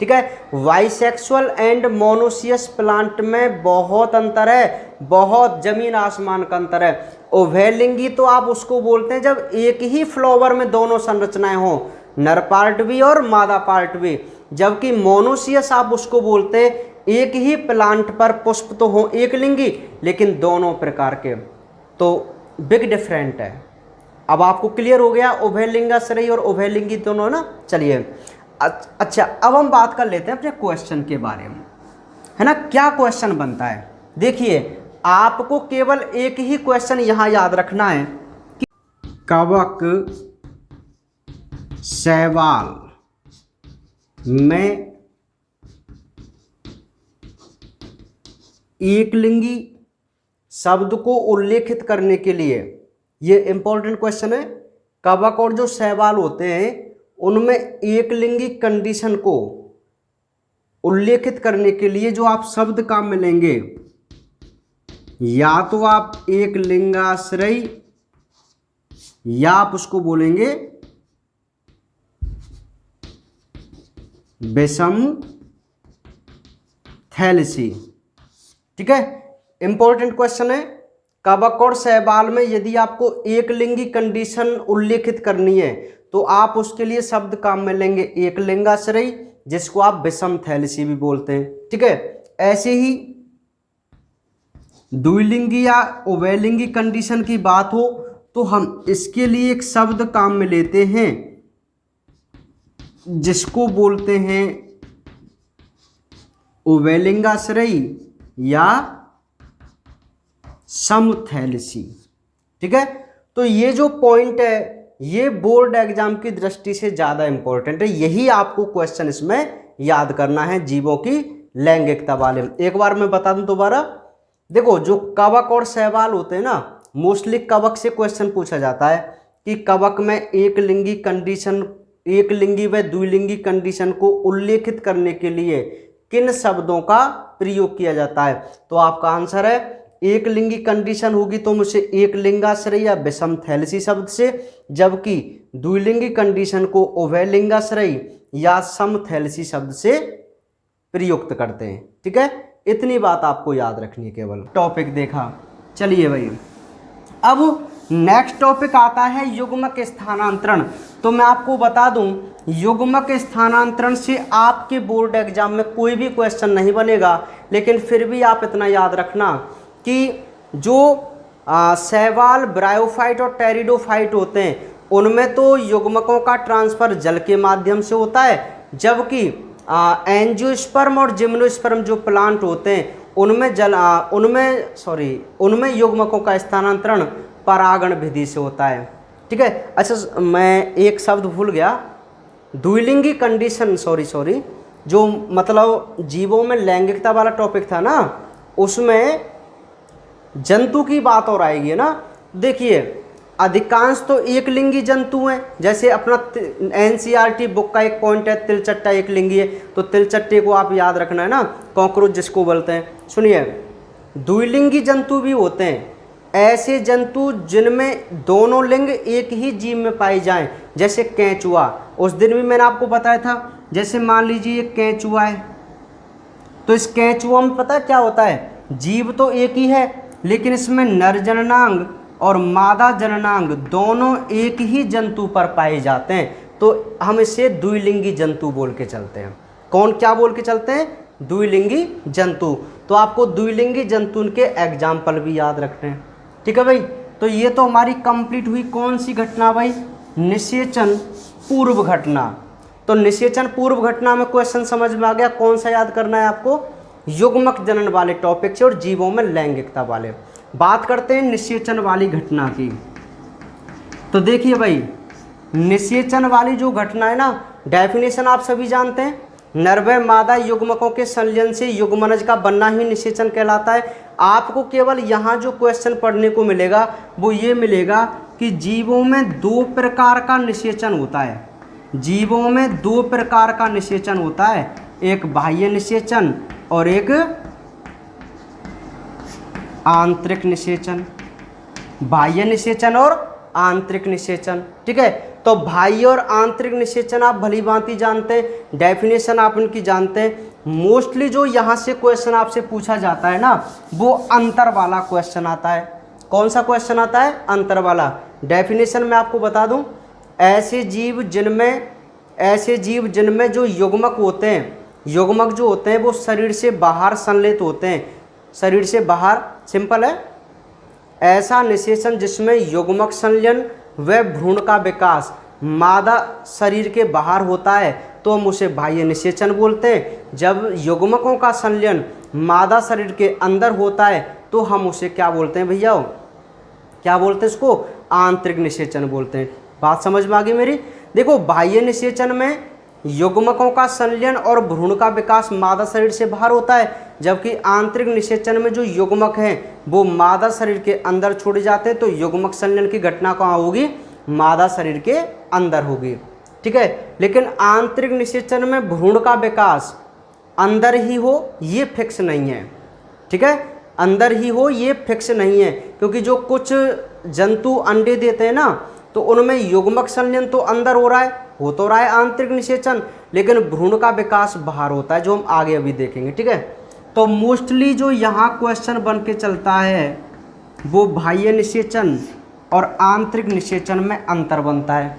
ठीक है, बाइसेक्सुअल एंड मोनोसियस प्लांट में बहुत अंतर है, बहुत जमीन आसमान का अंतर है। उभयलिंगी तो आप उसको बोलते हैं जब एक ही फ्लावर में दोनों संरचनाएं हो, नर पार्ट भी और मादा पार्ट भी, जबकि मोनोसियस आप उसको बोलते हैं एक ही प्लांट पर पुष्प तो हो एक लिंगी लेकिन दोनों प्रकार के, तो बिग डिफरेंट है। अब आपको क्लियर हो गया उभयलिंगाश्रयी और उभयलिंगी दोनों ना। चलिए अच्छा, अब हम बात कर लेते हैं अपने क्वेश्चन के बारे में, है ना। क्या क्वेश्चन बनता है? देखिए, आपको केवल एक ही क्वेश्चन यहां याद रखना है कि कवक शैवाल में एक लिंगी शब्द को उल्लेखित करने के लिए, ये इंपॉर्टेंट क्वेश्चन है, कवक और जो शैवाल होते हैं उनमें एक लिंगी कंडीशन को उल्लेखित करने के लिए जो आप शब्द काम में लेंगे, या तो आप एक लिंगाश्रयी या आप उसको बोलेंगे विषम थैलेसी। ठीक है, इंपॉर्टेंट क्वेश्चन है। कवक और शैवाल में यदि आपको एक लिंगी कंडीशन उल्लेखित करनी है तो आप उसके लिए शब्द काम में लेंगे एक लिंगाश्रयी, जिसको आप विषम थैलेसी भी बोलते हैं। ठीक है, ऐसे ही द्विलिंगी या उभयलिंगी कंडीशन की बात हो तो हम इसके लिए एक शब्द काम में लेते हैं जिसको बोलते हैं उभयलिंगाश्रयी या समथैलेसी। ठीक है, तो ये जो पॉइंट है ये बोर्ड एग्जाम की दृष्टि से ज़्यादा इंपॉर्टेंट है, यही आपको क्वेश्चन इसमें याद करना है जीवों की लैंगिकता वाले। एक बार मैं बता दूं दोबारा, देखो जो कवक और शैवाल होते हैं ना, मोस्टली कवक से क्वेश्चन पूछा जाता है कि कवक में एक लिंगी कंडीशन, एक लिंगी व द्विलिंगी कंडीशन को उल्लेखित करने के लिए किन शब्दों का प्रयोग किया जाता है। तो आपका आंसर है एक लिंगी कंडीशन होगी तो मुझे एक लिंगाश्रयी या विषम थैलेसी शब्द से, जबकि द्विलिंगी कंडीशन को उभयलिंगाश्रयी या समथैलेसी शब्द से प्रयुक्त करते हैं। ठीक है, इतनी बात आपको याद रखनी है। केवल टॉपिक देखा। चलिए भाई, अब नेक्स्ट टॉपिक आता है युग्मक स्थानांतरण। तो मैं आपको बता दूं, युग्मक स्थानांतरण से आपके बोर्ड एग्जाम में कोई भी क्वेश्चन नहीं बनेगा, लेकिन फिर भी आप इतना याद रखना कि जो शैवाल, ब्रायोफाइट और टेरिडोफाइट होते हैं उनमें तो युग्मकों का ट्रांसफर जल के माध्यम से होता है, जबकि एंजियोस्पर्म और जिम्नोस्पर्म जो प्लांट होते हैं उनमें युग्मकों का स्थानांतरण परागण विधि से होता है। ठीक है, अच्छा मैं एक शब्द भूल गया, द्विलिंगी कंडीशन, सॉरी जो मतलब जीवों में लैंगिकता वाला टॉपिक था ना, उसमें जंतु की बात और आएगी ना। देखिए अधिकांश तो एक लिंगी जंतु हैं, जैसे अपना एनसीईआरटी बुक का एक पॉइंट है तिलचट्टा एक लिंगी है, तो तिलचट्टे को आप याद रखना है ना, कॉकरोच जिसको बोलते हैं। सुनिए, द्विलिंगी जंतु भी होते हैं, ऐसे जंतु जिनमें दोनों लिंग एक ही जीव में पाए जाएं, जैसे केंचुआ। उस दिन भी मैंने आपको बताया था, जैसे मान लीजिए एक केंचुआ है, तो इस केंचुआ में पता है क्या होता है, जीव तो एक ही है लेकिन इसमें नर जननांग और मादा जननांग दोनों एक ही जंतु पर पाए जाते हैं, तो हम इसे द्विलिंगी जंतु बोल के चलते हैं। कौन क्या बोल के चलते हैं? द्विलिंगी जंतु। तो आपको द्विलिंगी जंतु के एग्जाम्पल भी याद रखने हैं। ठीक है भाई, तो ये तो हमारी कंप्लीट हुई कौन सी घटना भाई? निषेचन पूर्व घटना। तो निषेचन पूर्व घटना में क्वेश्चन समझ में आ गया। कौन सा याद करना है आपको? युग्मक जनन वाले टॉपिक से और जीवों में लैंगिकता वाले। बात करते हैं निषेचन वाली घटना की। तो देखिए भाई, निषेचन वाली जो घटना है ना, डेफिनेशन आप सभी जानते हैं, नर व मादा युग्मकों के संलयन से युग्मनज का बनना ही निषेचन कहलाता है। आपको केवल यहाँ जो क्वेश्चन पढ़ने को मिलेगा वो ये मिलेगा कि जीवों में दो प्रकार का निषेचन होता है। जीवों में दो प्रकार का निषेचन होता है, एक बाह्य निषेचन और एक आंतरिक निषेचन। बाह्य निषेचन और आंतरिक निषेचन, ठीक है। तो बाह्य और आंतरिक निषेचन आप भली भांति जानते हैं, डेफिनेशन आप उनकी जानते हैं। मोस्टली जो यहाँ से क्वेश्चन आपसे पूछा जाता है ना, वो अंतर वाला क्वेश्चन आता है। कौन सा क्वेश्चन आता है? अंतर वाला। डेफिनेशन मैं आपको बता दूं, ऐसे जीव जिनमें जो युग्मक होते हैं, युग्मक जो होते हैं वो शरीर से बाहर संलयित होते हैं, शरीर से बाहर, सिंपल है। ऐसा निषेचन जिसमें युग्मक संलयन व भ्रूण का विकास मादा शरीर के बाहर होता है तो हम उसे बाह्य निषेचन बोलते हैं। जब युग्मकों का संलयन मादा शरीर के अंदर होता है तो हम उसे क्या बोलते हैं भैया? क्या बोलते हैं इसको? आंतरिक निषेचन बोलते हैं। बात समझ में आ गई मेरी? देखो, बाह्य निषेचन में युग्मकों का संलयन और भ्रूण का विकास मादा शरीर से बाहर होता है, जबकि आंतरिक निषेचन में जो युग्मक हैं वो मादा शरीर के अंदर छोड़े जाते हैं। तो युग्मक संलयन की घटना कहाँ होगी? मादा शरीर के अंदर होगी, ठीक है। लेकिन आंतरिक निषेचन में भ्रूण का विकास अंदर ही हो ये फिक्स नहीं है, ठीक है। अंदर ही हो ये फिक्स नहीं है, क्योंकि जो कुछ जंतु अंडे देते हैं ना, तो उनमें युग्मक संलयन तो अंदर हो रहा है आंतरिक निषेचन, लेकिन भ्रूण का विकास बाहर होता है, जो हम आगे अभी देखेंगे, ठीक है। तो मोस्टली जो यहाँ क्वेश्चन बन के चलता है वो बाह्य निषेचन और आंतरिक निषेचन में अंतर बनता है,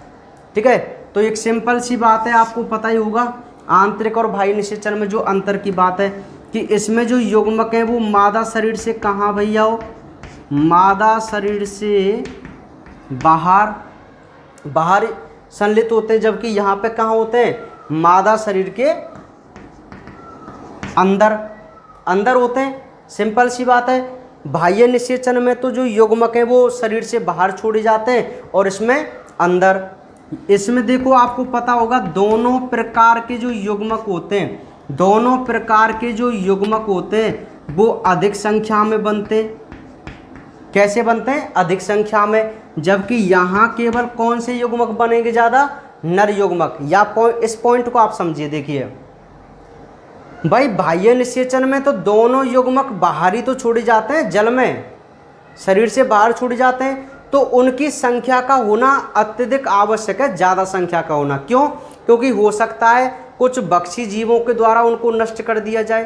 ठीक है। तो एक सिंपल सी बात है, आपको पता ही होगा आंतरिक और बाह्य निषेचन में जो अंतर की बात है कि इसमें जो युग्मक है वो मादा शरीर से कहाँ भैया हो? मादा शरीर से बाहर संलयित होते हैं, जबकि यहाँ पे कहाँ होते हैं? मादा शरीर के अंदर होते हैं। सिंपल सी बात है। बाह्य निषेचन में तो जो युग्मक है वो शरीर से बाहर छोड़े जाते हैं और इसमें अंदर। इसमें देखो, आपको पता होगा दोनों प्रकार के जो युग्मक होते हैं वो अधिक संख्या में बनते हैं। कैसे बनते हैं? अधिक संख्या में। जबकि यहाँ केवल कौन से युग्मक बनेंगे ज़्यादा? नर युग्मक। या इस पॉइंट को आप समझिए। देखिए भाई, बाह्य निषेचन में तो दोनों युग्मक बाहर ही तो छोड़े जाते हैं, जल में, शरीर से बाहर छोड़े जाते हैं, तो उनकी संख्या का होना अत्यधिक आवश्यक है, ज़्यादा संख्या का होना। क्यों? क्योंकि हो सकता है कुछ बख्शी जीवों के द्वारा उनको नष्ट कर दिया जाए।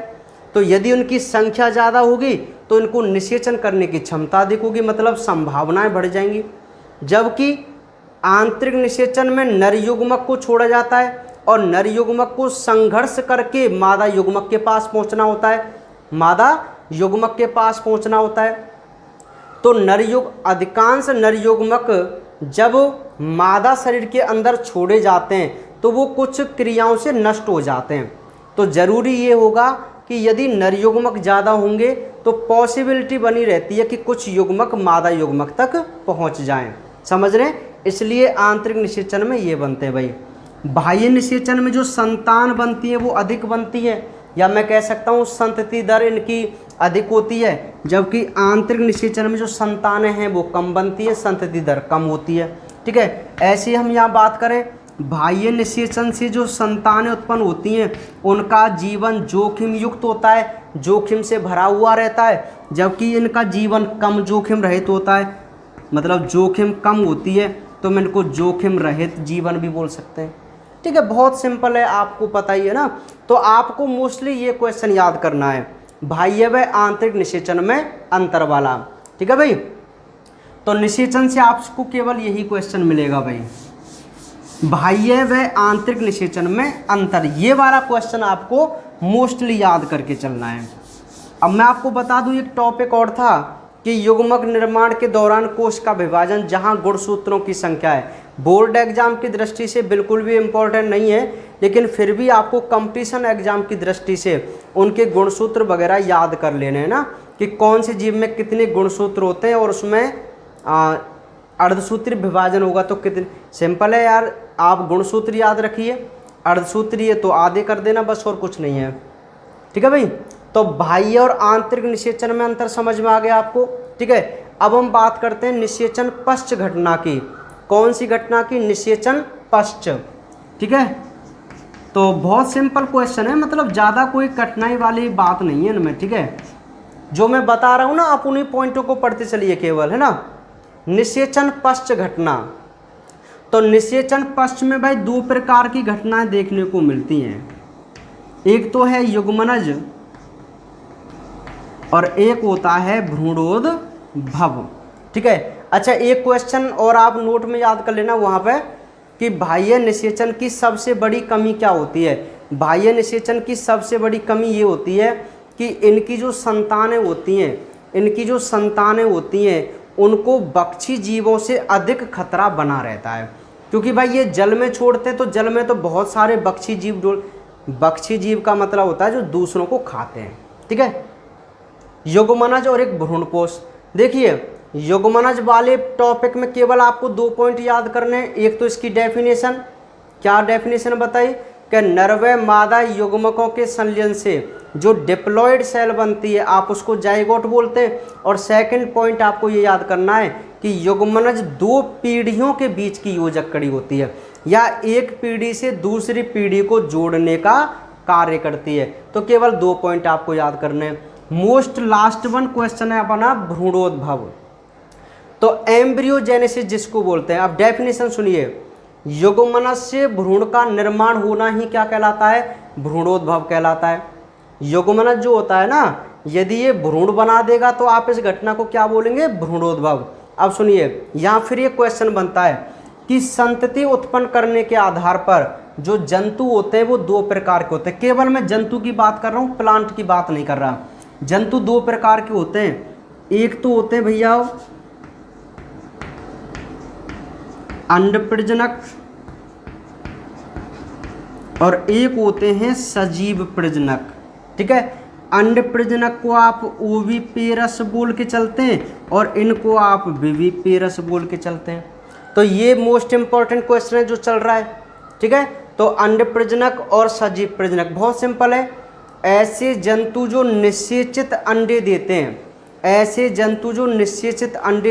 तो यदि उनकी संख्या ज़्यादा होगी तो इनको निषेचन करने की क्षमता अधिक होगी, मतलब संभावनाएं बढ़ जाएंगी। जबकि आंतरिक निषेचन में नर युग्मक को छोड़ा जाता है और नर युग्मक को संघर्ष करके मादा युग्मक के पास पहुंचना होता है। तो अधिकांश नर युग्मक जब मादा शरीर के अंदर छोड़े जाते हैं तो वो कुछ क्रियाओं से नष्ट हो जाते हैं। तो ज़रूरी ये होगा कि यदि नर युग्मक ज़्यादा होंगे तो पॉसिबिलिटी बनी रहती है कि कुछ युग्मक मादा युग्मक तक पहुंच जाएं। समझ रहे हैं? इसलिए आंतरिक निषेचन में ये बनते हैं भाई। बाह्य निषेचन में जो संतान बनती है वो अधिक बनती है, या मैं कह सकता हूँ संतति दर इनकी अधिक होती है, जबकि आंतरिक निषेचन में जो संतानें हैं वो कम बनती है, संतति दर कम होती है, ठीक है। ऐसे हम यहाँ बात करें, बाह्य निषेचन से जो संतानें उत्पन्न होती हैं उनका जीवन जोखिम युक्त होता है, जोखिम से भरा हुआ रहता है, जबकि इनका जीवन कम जोखिम रहित होता है, मतलब जोखिम कम होती है, तो हम इनको जोखिम रहित जीवन भी बोल सकते हैं, ठीक है। बहुत सिंपल है, आपको पता ही है ना। तो आपको मोस्टली ये क्वेश्चन याद करना है, बाह्य व आंतरिक निषेचन में अंतर वाला, ठीक है भाई। तो निषेचन से आपको केवल यही क्वेश्चन मिलेगा भाई, बाह्य व आंतरिक निषेचन में अंतर। ये वाला क्वेश्चन आपको मोस्टली याद करके चलना है। अब मैं आपको बता दूं, एक टॉपिक और था कि युग्मक निर्माण के दौरान कोश का विभाजन, जहां गुणसूत्रों की संख्या है बोर्ड एग्जाम की दृष्टि से बिल्कुल भी इम्पोर्टेंट नहीं है, लेकिन फिर भी आपको कंपटीशन एग्जाम की दृष्टि से उनके गुणसूत्र वगैरह याद कर लेने हैं ना, कि कौन से जीव में कितने गुणसूत्र होते हैं और उसमें अर्धसूत्री विभाजन होगा तो कितने। सिंपल है यार, आप गुणसूत्र याद रखिए, अर्धसूत्री है तो आधे कर देना बस, और कुछ नहीं है। ठीक है भाई, तो बाह्य और आंतरिक निषेचन में अंतर समझ में आ गया आपको। ठीक है, अब हम बात करते हैं निषेचन पश्च घटना की। कौन सी घटना की? निषेचन पश्च। ठीक है, तो बहुत सिंपल क्वेश्चन है, मतलब ज़्यादा कोई कठिनाई वाली बात नहीं है इनमें। ठीक है, जो मैं बता रहा हूँ ना, आप उन्हीं पॉइंटों को पढ़ते चलिए केवल, है ना। निषेचन पश्च घटना, तो निषेचन पश्च में भाई दो प्रकार की घटनाएं देखने को मिलती हैं। एक तो है युग्मनज और एक होता है भ्रूणोद्भव। ठीक है, अच्छा एक क्वेश्चन और आप नोट में याद कर लेना वहाँ पे, कि बाह्य निषेचन की सबसे बड़ी कमी क्या होती है। बाह्य निषेचन की सबसे बड़ी कमी ये होती है कि इनकी जो संतानें होती हैं उनको बक्षी जीवों से अधिक खतरा बना रहता है, क्योंकि भाई ये जल में छोड़ते हैं, तो जल में तो बहुत सारे बक्षी जीव का मतलब होता है जो दूसरों को खाते हैं। ठीक है, युग्मनज और एक भ्रूणपोष। देखिए युग्मनज वाले टॉपिक में केवल आपको 2 पॉइंट याद करने हैं। एक तो इसकी डेफिनेशन, क्या डेफिनेशन बताई, कि नर व मादा युग्मकों के संलयन से जो डिप्लॉयड सेल बनती है आप उसको जाइगोट बोलते हैं। और सेकंड पॉइंट आपको ये याद करना है कि युग्मनज 2 पीढ़ियों के बीच की योजक कड़ी होती है, या एक पीढ़ी से दूसरी पीढ़ी को जोड़ने का कार्य करती है। तो केवल 2 पॉइंट आपको याद करने हैं। मोस्ट लास्ट वन क्वेश्चन है अपना भ्रूणोद्भव, तो एम्ब्रियोजेनेसिस जिसको बोलते हैं। अब डेफिनेशन सुनिए, युग्मनज से भ्रूण का निर्माण होना ही क्या कहलाता है? भ्रूणोद्भव कहलाता है। युग्मनज जो होता है ना, यदि ये भ्रूण बना देगा तो आप इस घटना को क्या बोलेंगे? भ्रूणोद्भव। अब सुनिए, यहाँ फिर ये क्वेश्चन बनता है कि संतति उत्पन्न करने के आधार पर जो जंतु होते हैं वो 2 प्रकार के होते हैं। केवल मैं जंतु की बात कर रहा हूँ, प्लांट की बात नहीं कर रहा। जंतु 2 प्रकार के होते हैं। एक तो होते हैं भैया अंड प्रजनक, और एक होते हैं सजीव प्रजनक। ठीक है, अंड प्रजनक को आप ओविपेरस बोल के चलते हैं और इनको आप विविपेरस बोल के चलते हैं। तो ये मोस्ट इंपॉर्टेंट क्वेश्चन है जो चल रहा है। ठीक है, तो अंड प्रजनक और सजीव प्रजनक बहुत सिंपल है। ऐसे जंतु जो निषेचित अंडे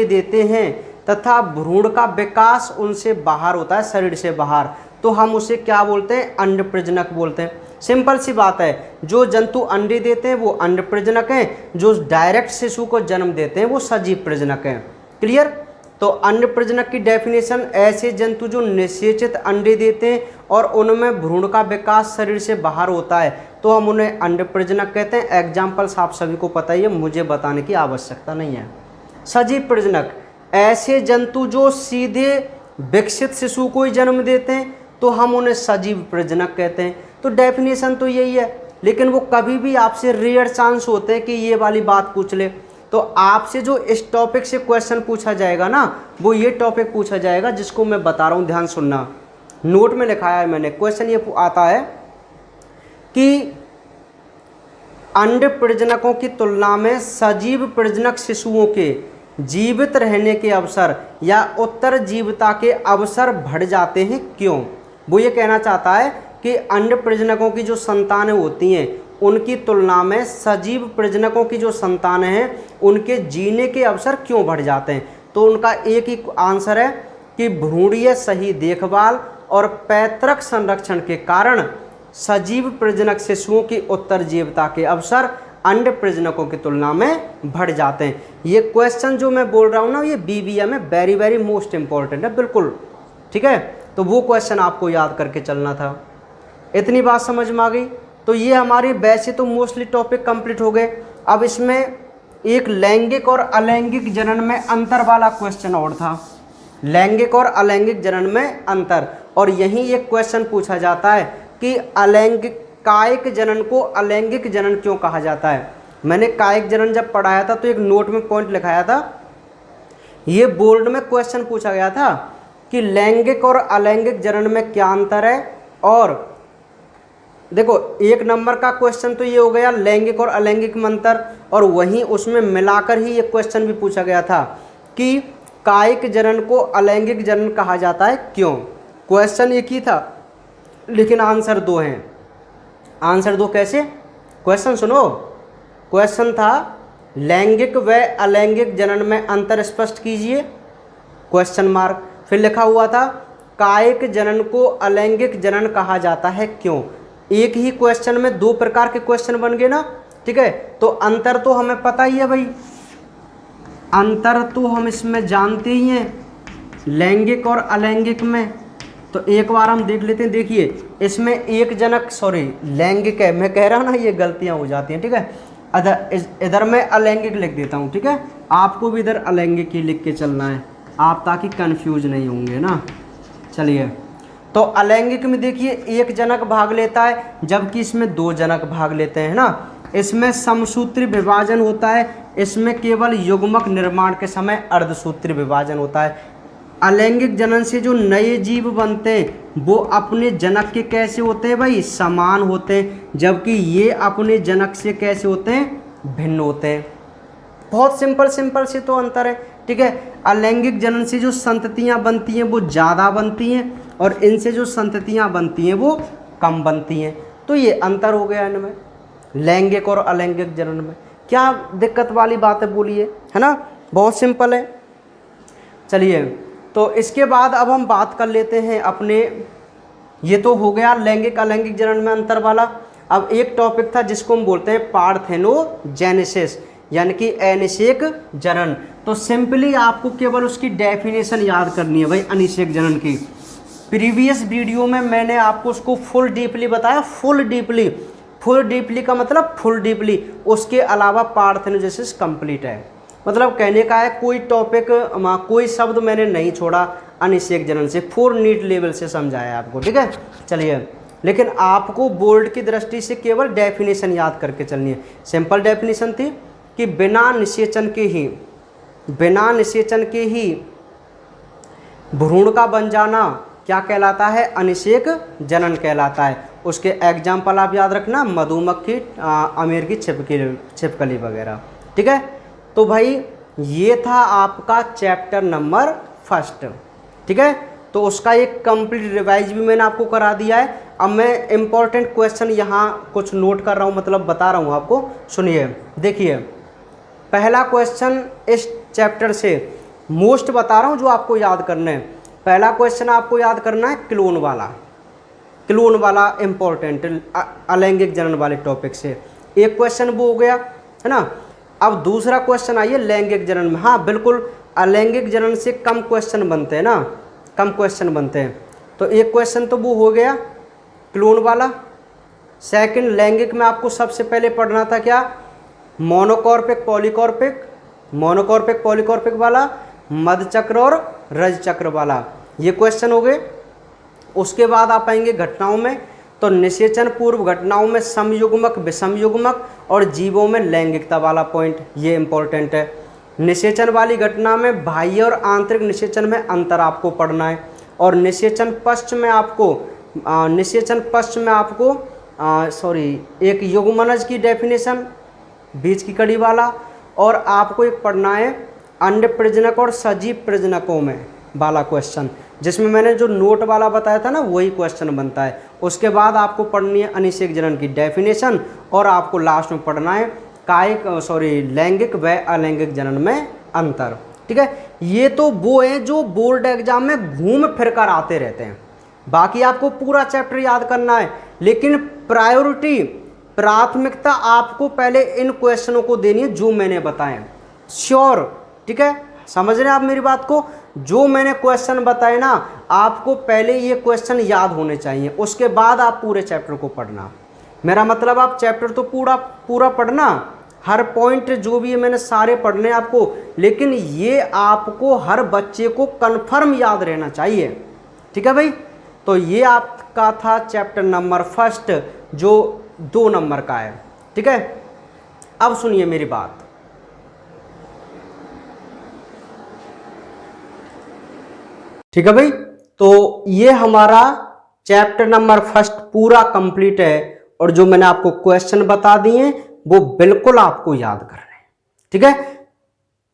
देते हैं तथा भ्रूण का विकास उनसे बाहर होता है, शरीर से बाहर, तो हम उसे क्या बोलते हैं? अंड प्रजनक बोलते हैं। सिंपल सी बात है, जो जंतु अंडे देते हैं वो अंड प्रजनक हैं, जो डायरेक्ट शिशु को जन्म देते हैं वो सजीव प्रजनक हैं। क्लियर? तो अंड प्रजनक की डेफिनेशन, ऐसे जंतु जो निषेचित अंडे देते हैं और उनमें भ्रूण का विकास शरीर से बाहर होता है तो हम उन्हें अंड प्रजनक कहते हैं। एग्जाम्पल्स आप सभी को पता ही है, मुझे बताने की आवश्यकता नहीं है। सजीव प्रजनक, ऐसे जंतु जो सीधे विकसित शिशु को ही जन्म देते हैं तो हम उन्हें सजीव प्रजनक कहते हैं। तो डेफिनेशन तो यही है, लेकिन वो कभी भी आपसे रेयर चांस होते हैं कि ये वाली बात पूछ ले। तो आपसे जो इस टॉपिक से क्वेश्चन पूछा जाएगा ना, वो ये टॉपिक पूछा जाएगा जिसको मैं बता रहा हूँ, ध्यान सुनना। नोट में लिखाया है मैंने। क्वेश्चन ये आता है कि अंड प्रजनकों की तुलना में सजीव प्रजनक शिशुओं के जीवित रहने के अवसर या उत्तरजीविता के अवसर बढ़ जाते हैं, क्यों? वो ये कहना चाहता है कि अंड प्रजनकों की जो संतानें होती हैं उनकी तुलना में सजीव प्रजनकों की जो संतानें हैं उनके जीने के अवसर क्यों बढ़ जाते हैं। तो उनका एक ही आंसर है कि भ्रूणीय सही देखभाल और पैतृक संरक्षण के कारण सजीव प्रजनक शिशुओं की उत्तरजीविता के अवसर अंड प्रजनकों की तुलना में बढ़ जाते हैं। ये क्वेश्चन जो मैं बोल रहा हूँ ना, ये BBA में वेरी वेरी मोस्ट इंपॉर्टेंट है, बिल्कुल। ठीक है, तो वो क्वेश्चन आपको याद करके चलना था। इतनी बात समझ में आ गई? तो ये हमारे वैसे तो मोस्टली टॉपिक कंप्लीट हो गए। अब इसमें एक लैंगिक और अलैंगिक जनन में अंतर वाला क्वेश्चन और था, लैंगिक और अलैंगिक जनन में अंतर। और यहीं एक क्वेश्चन पूछा जाता है कि अलैंगिक कायिक जनन को अलैंगिक जनन क्यों कहा जाता है। मैंने कायिक जनन जब पढ़ाया था तो एक नोट में पॉइंट लिखाया था, ये बोर्ड में क्वेश्चन पूछा गया था कि लैंगिक और अलैंगिक जनन में क्या अंतर है। और देखो 1 नंबर का क्वेश्चन तो ये हो गया लैंगिक और अलैंगिक में अंतर, और वहीं उसमें मिलाकर ही एक क्वेश्चन भी पूछा गया था कि कायिक जनन को अलैंगिक जनन कहा जाता है क्यों। क्वेश्चन एक ही था लेकिन आंसर 2 हैं। आंसर 2 कैसे, क्वेश्चन सुनो। क्वेश्चन था लैंगिक व अलैंगिक जनन में अंतर स्पष्ट कीजिए, क्वेश्चन मार्क। फिर लिखा हुआ था कायिक जनन को अलैंगिक जनन कहा जाता है क्यों। एक ही क्वेश्चन में 2 प्रकार के क्वेश्चन बन गए ना, ठीक है। तो अंतर तो हमें पता ही है भाई, अंतर तो हम इसमें जानते ही हैं लैंगिक और अलैंगिक में। तो एक बार हम देख लेते हैं। देखिए इसमें एक जनक लैंगिक है, मैं कह रहा हूँ ना ये गलतियाँ हो जाती हैं, ठीक है। इधर मैं अलैंगिक लिख देता हूँ, ठीक है। आपको भी इधर अलैंगिक ही लिख के चलना है आप, ताकि कंफ्यूज नहीं होंगे ना। चलिए, तो अलैंगिक में देखिए 1 जनक भाग लेता है, जबकि इसमें 2 जनक भाग लेते हैं ना। इसमें समसूत्री विभाजन होता है, इसमें केवल युग्मक निर्माण के समय अर्धसूत्री विभाजन होता है। अलैंगिक जनन से जो नए जीव बनते हैं वो अपने जनक के कैसे होते हैं भाई, समान होते हैं, जबकि ये अपने जनक से कैसे होते हैं, भिन्न होते हैं। बहुत सिंपल से तो अंतर है, ठीक है। अलैंगिक जनन से जो संततियां बनती हैं वो ज़्यादा बनती हैं, और इनसे जो संततियां बनती हैं वो कम बनती हैं। तो ये अंतर हो गया इनमें, लैंगिक और अलैंगिक जनन में। क्या दिक्कत वाली बात है बोलिए, है ना, बहुत सिंपल है। चलिए, तो इसके बाद अब हम बात कर लेते हैं अपने, ये तो हो गया लैंगिक अलैंगिक जनन में अंतर वाला। अब एक टॉपिक था जिसको हम बोलते हैं पार्थेनोजेनेसिस, यानी कि अनिषेक जनन। तो सिंपली आपको केवल उसकी डेफिनेशन याद करनी है भाई अनिषेक जनन की। प्रीवियस वीडियो में मैंने आपको उसको फुल डीपली बताया, फुल डीपली का मतलब फुल डीपली। उसके अलावा पार्थेनोजेनेसिस कंप्लीट है, मतलब कहने का है कोई टॉपिक कोई शब्द मैंने नहीं छोड़ा अनिषेक जनन से, फुल नीट लेवल से समझाया आपको, ठीक है। चलिए, लेकिन आपको बोर्ड की दृष्टि से केवल डेफिनेशन याद करके चलनी है। सिंपल डेफिनेशन थी कि बिना निषेचन के ही भ्रूण का बन जाना क्या कहलाता है, अनिषेक जनन कहलाता है। उसके एग्जाम्पल आप याद रखना, मधुमक्खी, अमेर की छिपकली वगैरह, ठीक है। तो भाई ये था आपका चैप्टर नंबर 1, ठीक है। तो उसका एक कंप्लीट रिवाइज भी मैंने आपको करा दिया है। अब मैं इम्पॉर्टेंट क्वेश्चन यहाँ कुछ नोट कर रहा हूँ, मतलब बता रहा हूँ आपको, सुनिए। देखिए पहला क्वेश्चन इस चैप्टर से मोस्ट बता रहा हूँ जो आपको याद करना है। पहला क्वेश्चन आपको याद करना है क्लोन वाला इम्पोर्टेंट अलैंगिक जनन वाले टॉपिक से। एक क्वेश्चन वो हो गया, है ना। अब दूसरा क्वेश्चन आइए लैंगिक जनन में। हाँ बिल्कुल, अलैंगिक जनन से कम क्वेश्चन बनते हैं ना, कम क्वेश्चन बनते हैं। तो एक क्वेश्चन तो वो हो गया क्लोन वाला। सेकंड, लैंगिक में आपको सबसे पहले पढ़ना था क्या, मोनोकॉर्पिक पॉलीकॉर्पिक वाला, मधचक्र और रजचक्र वाला, ये क्वेश्चन हो गए। उसके बाद आप आएंगे घटनाओं में, तो निषेचन पूर्व घटनाओं में समयुग्मक, विषम युग्मक और जीवों में लैंगिकता वाला पॉइंट, ये इंपॉर्टेंट है। निषेचन वाली घटना में बाह्य और आंतरिक निषेचन में अंतर आपको पढ़ना है। और निषेचन पश्च में आपको एक युग्मनज की डेफिनेशन, बीच की कड़ी वाला, और आपको एक पढ़ना है अंड प्रजनक और सजीव प्रजनकों में वाला क्वेश्चन, जिसमें मैंने जो नोट वाला बताया था ना वही क्वेश्चन बनता है। उसके बाद आपको पढ़नी है अनिषेक जनन की डेफिनेशन, और आपको लास्ट में पढ़ना है लैंगिक व अलैंगिक जनन में अंतर, ठीक है। ये तो वो हैं जो बोर्ड एग्जाम में घूम फिर कर आते रहते हैं। बाकी आपको पूरा चैप्टर याद करना है, लेकिन प्राथमिकता आपको पहले इन क्वेश्चनों को देनी है जो मैंने बताए, श्योर, ठीक है। समझ रहे हैं आप मेरी बात को, जो मैंने क्वेश्चन बताए ना आपको पहले ये क्वेश्चन याद होने चाहिए, उसके बाद आप पूरे चैप्टर को पढ़ना। मेरा मतलब आप चैप्टर तो पूरा पढ़ना, हर पॉइंट जो भी है मैंने सारे पढ़ने आपको, लेकिन ये आपको हर बच्चे को कंफर्म याद रहना चाहिए, ठीक है भाई। तो ये आपका था चैप्टर नंबर 1 जो 2 नंबर का है, ठीक है। अब सुनिए मेरी बात, ठीक है भाई। तो ये हमारा चैप्टर नंबर फर्स्ट पूरा कंप्लीट है और जो मैंने आपको क्वेश्चन बता दिए वो बिल्कुल आपको याद करने हैं। ठीक है,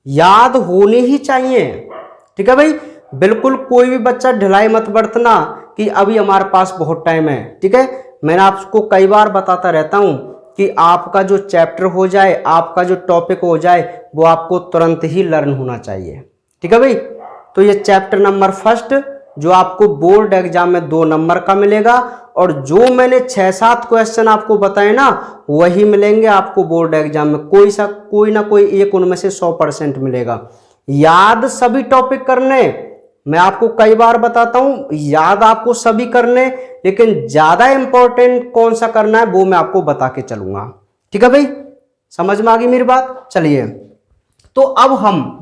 याद होने ही चाहिए। ठीक है भाई, बिल्कुल कोई भी बच्चा ढिलाई मत बरतना कि अभी हमारे पास बहुत टाइम है। ठीक है, मैंने आपको कई बार बताता रहता हूं कि आपका जो चैप्टर हो जाए, आपका जो टॉपिक हो जाए, वो आपको तुरंत ही लर्न होना चाहिए। ठीक है भाई, तो ये चैप्टर नंबर फर्स्ट जो आपको बोर्ड एग्जाम में 2 नंबर का मिलेगा और जो मैंने 6-7 क्वेश्चन आपको बताए ना वही मिलेंगे आपको बोर्ड एग्जाम में। कोई ना कोई एक उनमें से 100% मिलेगा। याद सभी टॉपिक करने, मैं आपको कई बार बताता हूं याद आपको सभी करने, लेकिन ज्यादा इंपॉर्टेंट कौन सा करना है वो मैं आपको बता के चलूंगा। ठीक है भाई, समझ में आ गई मेरी बात। चलिए, तो अब हम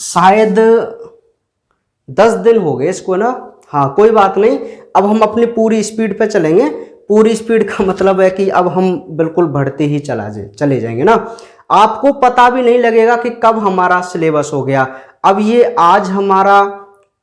शायद 10 दिन हो गए इसको ना, हाँ कोई बात नहीं, अब हम अपनी पूरी स्पीड पे चलेंगे। पूरी स्पीड का मतलब है कि अब हम बिल्कुल बढ़ते ही चले जाएंगे ना, आपको पता भी नहीं लगेगा कि कब हमारा सिलेबस हो गया। अब ये आज हमारा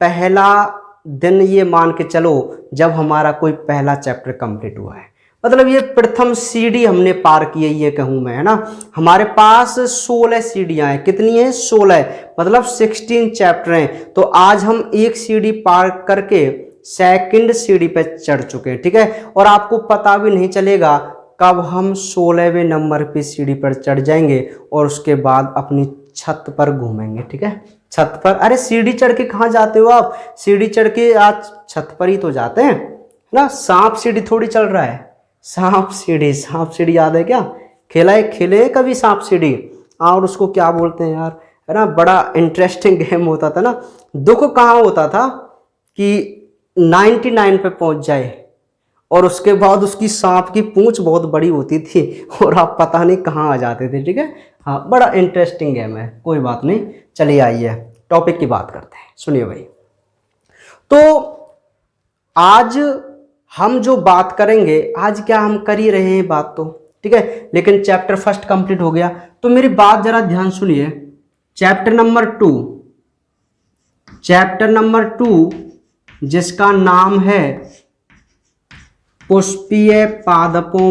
पहला दिन, ये मान के चलो जब हमारा कोई पहला चैप्टर कंप्लीट हुआ है, मतलब ये प्रथम सीढ़ी हमने पार की है, ये कहूं मैं, है ना। हमारे पास 16 सीढ़ियां हैं। कितनी है? 16, मतलब 16 चैप्टर हैं। तो आज हम एक सीढ़ी पार करके सेकंड सीढ़ी पे चढ़ चुके हैं। ठीक है, और आपको पता भी नहीं चलेगा कब हम 16वें नंबर पे सीढ़ी पर चढ़ जाएंगे और उसके बाद अपनी छत पर घूमेंगे। ठीक है, छत पर, अरे सीढ़ी चढ़ के कहाँ जाते हो आप? सीढ़ी चढ़ के आज छत पर ही तो जाते हैं ना। सांप सीढ़ी थोड़ी चल रहा है, सांप सीढ़ी याद है क्या? खेले कभी सांप सीढ़ी? और उसको क्या बोलते हैं यार, है ना, बड़ा इंटरेस्टिंग गेम होता था ना। दुख कहाँ होता था कि 99 पे पहुंच जाए और उसके बाद उसकी सांप की पूंछ बहुत बड़ी होती थी और आप पता नहीं कहाँ आ जाते थे। ठीक है, हाँ बड़ा इंटरेस्टिंग गेम है, कोई बात नहीं। चलिए आइए टॉपिक की बात करते हैं। सुनिए भाई, तो आज हम जो बात करेंगे, आज क्या हम कर ही रहे हैं बात तो, ठीक है, लेकिन चैप्टर फर्स्ट कंप्लीट हो गया। तो मेरी बात जरा ध्यान सुनिए। चैप्टर नंबर 2 जिसका नाम है पुष्पीय पादपों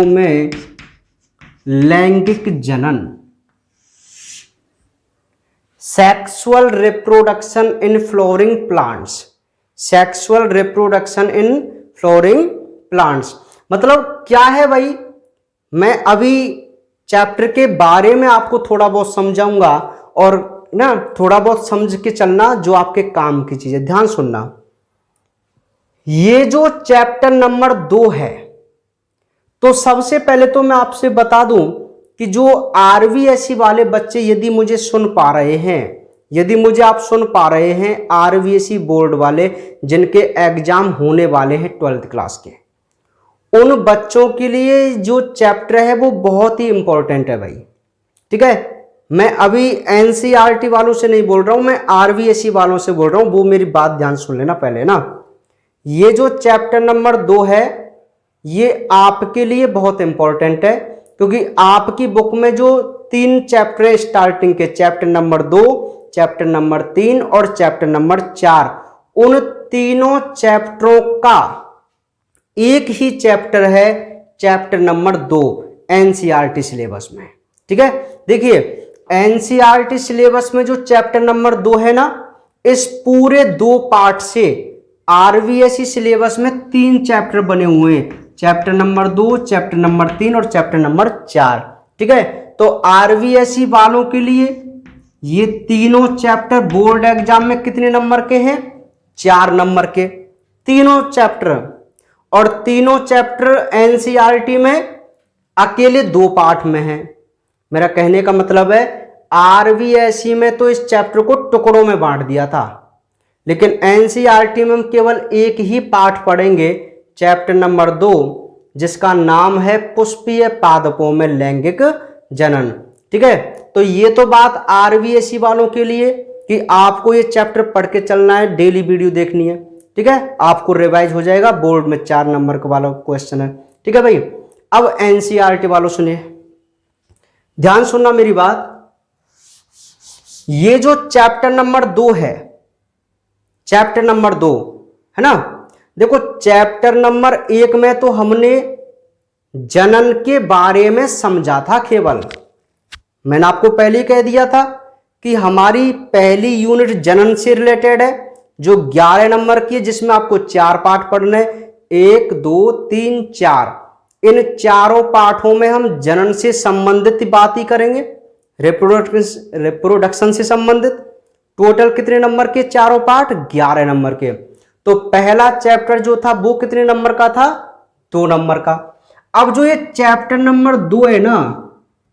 में लैंगिक जनन, sexual reproduction in flooring plants, मतलब क्या है भाई, मैं अभी चैप्टर के बारे में आपको थोड़ा बहुत समझाऊंगा और ना थोड़ा बहुत समझ के चलना जो आपके काम की चीज है। ध्यान सुनना, ये जो चैप्टर नंबर 2 है, तो सबसे पहले तो मैं आपसे बता दूं कि जो आरवीएससी वाले बच्चे यदि मुझे सुन पा रहे हैं, आरवीएससी बोर्ड वाले जिनके एग्जाम होने वाले हैं 12th क्लास के, उन बच्चों के लिए जो चैप्टर है वो बहुत ही इंपॉर्टेंट है भाई। ठीक है, मैं अभी एनसीईआरटी वालों से नहीं बोल रहा हूं, मैं आरवीएससी वालों से बोल रहा हूं। वो मेरी बात ध्यान सुन लेना पहले ना। ये जो चैप्टर नंबर 2 है ये आपके लिए बहुत इंपॉर्टेंट है, क्योंकि आपकी बुक में जो 3 चैप्टर है स्टार्टिंग के, चैप्टर नंबर 2, चैप्टर नंबर 3 और चैप्टर नंबर 4, उन तीनों चैप्टरों का एक ही चैप्टर है चैप्टर नंबर 2 एनसीईआरटी सिलेबस में। ठीक है, देखिए एनसीईआरटी सिलेबस में जो चैप्टर नंबर 2 है ना, इस पूरे 2 पार्ट से आरवीएससी सिलेबस में 3 चैप्टर बने हुए हैं, चैप्टर नंबर 2, चैप्टर नंबर 3 और चैप्टर नंबर 4। ठीक है, तो आरवीएससी वालों के लिए ये तीनों चैप्टर बोर्ड एग्जाम में कितने नंबर के हैं? 4 नंबर के तीनों चैप्टर, और तीनों चैप्टर एनसीईआरटी में अकेले 2 पार्ट में है। मेरा कहने का मतलब है आरवीएससी में तो इस चैप्टर को टुकड़ों में बांट दिया था, लेकिन एनसीईआरटी में हम केवल एक ही पार्ट पढ़ेंगे, चैप्टर नंबर 2, जिसका नाम है पुष्पीय पादपों में लैंगिक जनन। ठीक है, तो ये तो बात आरवीएससी वालों के लिए कि आपको ये चैप्टर पढ़ के चलना है, डेली वीडियो देखनी है। ठीक है, आपको रिवाइज हो जाएगा, बोर्ड में 4 नंबर का वाला क्वेश्चन है। ठीक है भाई, अब एनसीईआरटी वालों सुनिए, ध्यान सुनना मेरी बात, ये जो चैप्टर नंबर 2 है, चैप्टर नंबर 2 है ना, देखो चैप्टर नंबर 1 में तो हमने जनन के बारे में समझा था केवल। मैंने आपको पहले ही कह दिया था कि हमारी पहली यूनिट जनन से रिलेटेड है, जो 11 नंबर की है, जिसमें आपको 4 पाठ पढ़ने, 1 2 3 4। इन चारों पाठों में हम जनन से संबंधित बात ही करेंगे, रिप्रोडक्शन से संबंधित। टोटल कितने नंबर के चारों पाठ? 11 नंबर के। तो पहला चैप्टर जो था वो कितने नंबर का था? 2 नंबर का। अब जो ये चैप्टर नंबर 2 है ना,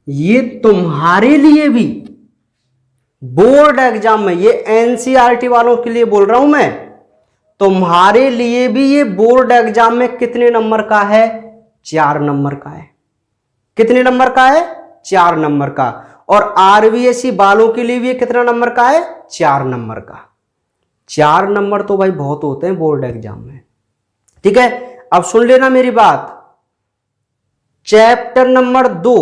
ये तुम्हारे लिए भी बोर्ड एग्जाम में, ये एनसीईआरटी वालों के लिए बोल रहा हूं मैं, तुम्हारे लिए भी ये बोर्ड एग्जाम में कितने नंबर का है? 4 नंबर का है। कितने नंबर का है? 4 नंबर का। और आरबीएसई वालों के लिए भी ये कितना नंबर का है? 4 नंबर का। 4 नंबर तो भाई बहुत होते हैं बोर्ड एग्जाम में, ठीक है। अब सुन लेना मेरी बात, चैप्टर नंबर 2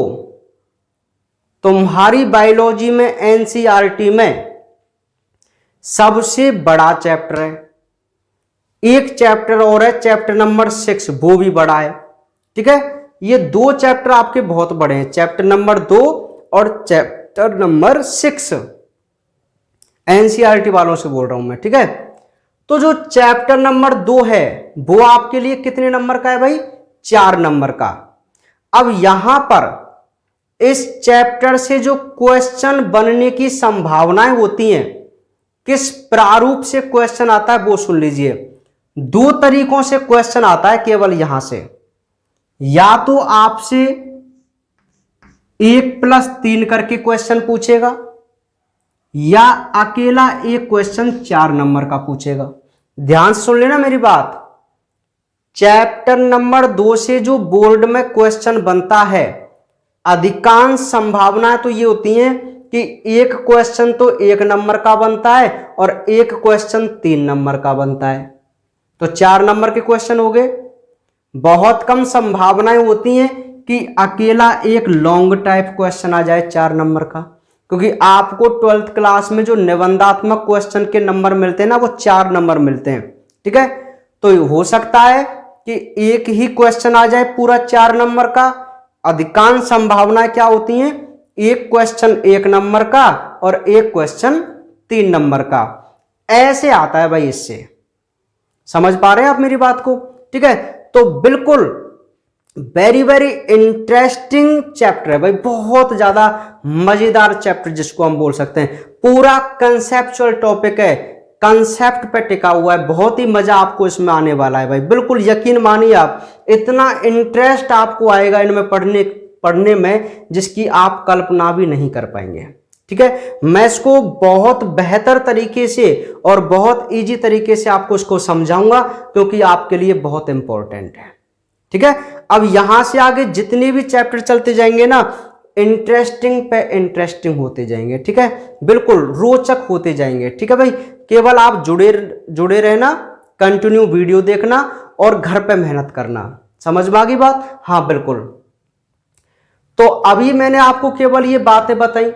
तुम्हारी बायोलॉजी में एनसीईआरटी में सबसे बड़ा चैप्टर है। एक चैप्टर और है चैप्टर नंबर 6, वो भी बड़ा है, ठीक है। ये 2 चैप्टर आपके बहुत बड़े हैं, चैप्टर नंबर 2 और चैप्टर नंबर 6। एनसीईआरटी वालों से बोल रहा हूं मैं, ठीक है। तो जो चैप्टर नंबर 2 है वो आपके लिए कितने नंबर का है भाई? 4 नंबर का। अब यहां पर इस चैप्टर से जो क्वेश्चन बनने की संभावनाएं होती हैं, किस प्रारूप से क्वेश्चन आता है वो सुन लीजिए। 2 तरीकों से क्वेश्चन आता है केवल यहां से, या तो आपसे 1+3 करके क्वेश्चन पूछेगा, या अकेला एक क्वेश्चन 4 नंबर का पूछेगा। ध्यान से सुन लेना मेरी बात, चैप्टर नंबर 2 से जो बोर्ड में क्वेश्चन बनता है, अधिकांश संभावनाएं तो ये होती हैं कि एक क्वेश्चन तो 1 नंबर का बनता है और एक क्वेश्चन 3 नंबर का बनता है, तो 4 नंबर के क्वेश्चन हो गए। बहुत कम संभावनाएं होती हैं कि अकेला एक लॉन्ग टाइप क्वेश्चन आ जाए 4 नंबर का, क्योंकि आपको 12th क्लास में जो निबंधात्मक क्वेश्चन के नंबर मिलते हैं ना, वो 4 नंबर मिलते हैं, ठीक है। तो हो सकता है कि एक ही क्वेश्चन आ जाए पूरा 4 नंबर का। अधिकांश संभावनाएं क्या होती हैं? एक क्वेश्चन 1 नंबर का और एक क्वेश्चन 3 नंबर का, ऐसे आता है भाई। इससे समझ पा रहे हैं आप मेरी बात को, ठीक है। तो बिल्कुल वेरी वेरी इंटरेस्टिंग चैप्टर है भाई, बहुत ज्यादा मजेदार चैप्टर जिसको हम बोल सकते हैं। पूरा कंसेप्चुअल टॉपिक है, कंसेप्ट पे टिका हुआ है, बहुत ही मजा आपको इसमें आने वाला है भाई। बिल्कुल यकीन मानिए आप, इतना इंटरेस्ट आपको आएगा इनमें पढ़ने में जिसकी आप कल्पना भी नहीं कर पाएंगे, ठीक है। मैं इसको बहुत बेहतर तरीके से और बहुत इजी तरीके से आपको इसको समझाऊंगा, क्योंकि आपके लिए बहुत इंपॉर्टेंट है, ठीक है। अब यहां से आगे जितने भी चैप्टर चलते जाएंगे ना, इंटरेस्टिंग पे इंटरेस्टिंग होते जाएंगे, ठीक है। बिल्कुल रोचक होते जाएंगे, ठीक है भाई। केवल आप जुड़े रहना, कंटिन्यू वीडियो देखना और घर पे मेहनत करना। समझ में आ गई बात? हाँ बिल्कुल। तो अभी मैंने आपको केवल ये बातें बताई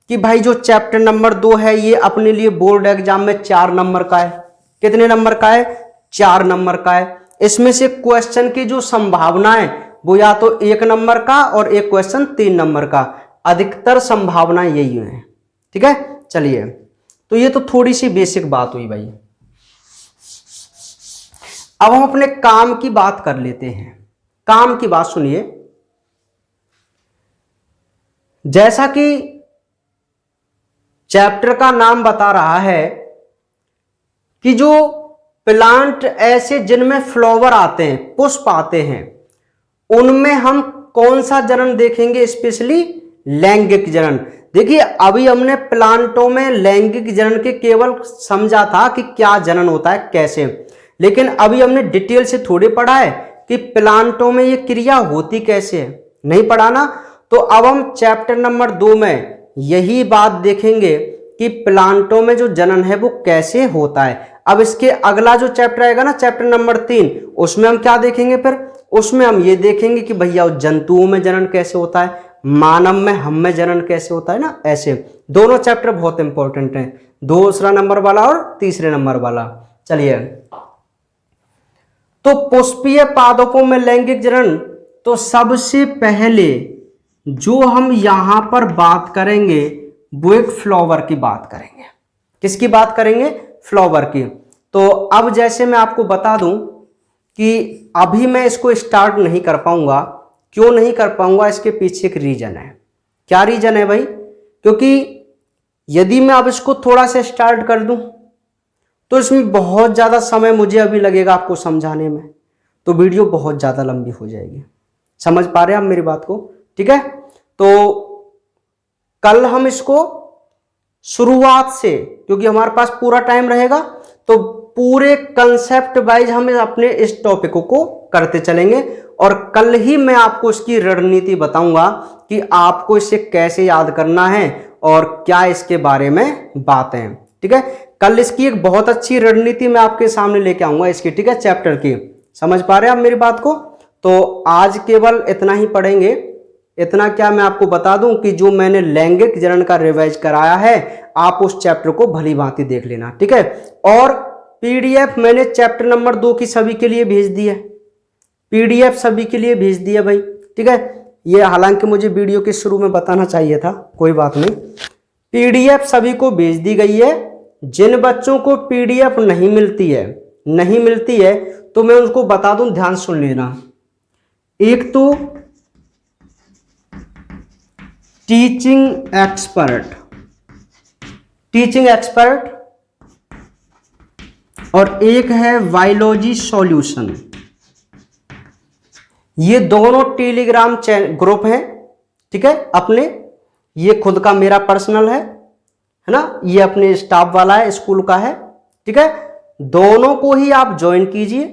कि भाई जो चैप्टर नंबर 2 है ये अपने लिए बोर्ड एग्जाम में 4 नंबर का है। कितने नंबर का है? 4 नंबर का है। इसमें से क्वेश्चन की जो संभावना है वो या तो 1 नंबर का और एक क्वेश्चन 3 नंबर का, अधिकतर संभावना यही है, ठीक है। चलिए, तो ये तो थोड़ी सी बेसिक बात हुई भाई। अब हम अपने काम की बात कर लेते हैं। काम की बात सुनिए, जैसा कि चैप्टर का नाम बता रहा है कि जो प्लांट ऐसे जिनमें फ्लावर आते हैं, पुष्प आते हैं, उनमें हम कौन सा जनन देखेंगे? स्पेशली लैंगिक जनन। देखिए, अभी हमने प्लांटों में लैंगिक जनन के केवल समझा था कि क्या जनन होता है, कैसे, लेकिन अभी हमने डिटेल से थोड़ी पढ़ा है कि प्लांटों में ये क्रिया होती कैसे है, नहीं पढ़ा ना। तो अब हम चैप्टर नंबर 2 में यही बात देखेंगे कि प्लांटों में जो जनन है वो कैसे होता है। अब इसके अगला जो चैप्टर आएगा ना, चैप्टर नंबर 3, उसमें हम क्या देखेंगे? फिर उसमें हम ये देखेंगे कि भैया जंतुओं में जनन कैसे होता है, मानव में हम में जनन कैसे होता है ना, ऐसे दोनों चैप्टर बहुत इंपॉर्टेंट हैं, दूसरा नंबर वाला और तीसरे नंबर वाला। चलिए, तो पुष्पीय पादपों में लैंगिक जनन, तो सबसे पहले जो हम यहां पर बात करेंगे वो एक फ्लावर की बात करेंगे। किसकी बात करेंगे? फ्लावर की। तो अब जैसे मैं आपको बता दूं कि अभी मैं इसको स्टार्ट नहीं कर पाऊंगा। क्यों नहीं कर पाऊंगा? इसके पीछे एक रीजन है। क्या रीजन है भाई? क्योंकि यदि मैं अब इसको थोड़ा सा स्टार्ट कर दूं तो इसमें बहुत ज़्यादा समय मुझे अभी लगेगा आपको समझाने में, तो वीडियो बहुत ज़्यादा लंबी हो जाएगी। समझ पा रहे हैं आप मेरी बात को? ठीक है, तो कल हम इसको शुरुआत से, क्योंकि हमारे पास पूरा टाइम रहेगा, तो पूरे कंसेप्ट वाइज हम अपने इस टॉपिक को करते चलेंगे और कल ही मैं आपको इसकी रणनीति बताऊंगा कि आपको इसे कैसे याद करना है और क्या इसके बारे में बातें हैं। ठीक है, कल इसकी एक बहुत अच्छी रणनीति मैं आपके सामने लेके आऊंगा इसकी, ठीक है, चैप्टर की। समझ पा रहे हैं आप मेरी बात को? तो आज केवल इतना ही पढ़ेंगे। इतना क्या मैं आपको बता दूं कि जो मैंने लैंगिक जनन का रिवाइज कराया है, आप उस चैप्टर को भली भांति देख लेना। ठीक है, और पीडीएफ मैंने चैप्टर नंबर 2 की सभी के लिए भेज दी है, पीडीएफ सभी के लिए भेज दिया भाई। ठीक है, ये हालांकि मुझे वीडियो के शुरू में बताना चाहिए था, कोई बात नहीं। पीडीएफ सभी को भेज दी गई है। जिन बच्चों को पीडीएफ नहीं मिलती है तो मैं उनको बता दूं, ध्यान सुन लेना। एक तो टीचिंग एक्सपर्ट और एक है बायोलॉजी सॉल्यूशन। ये दोनों टेलीग्राम ग्रुप हैं। ठीक है, अपने, ये खुद का मेरा पर्सनल है ना, ये अपने स्टाफ वाला है, स्कूल का है। ठीक है, दोनों को ही आप ज्वाइन कीजिए,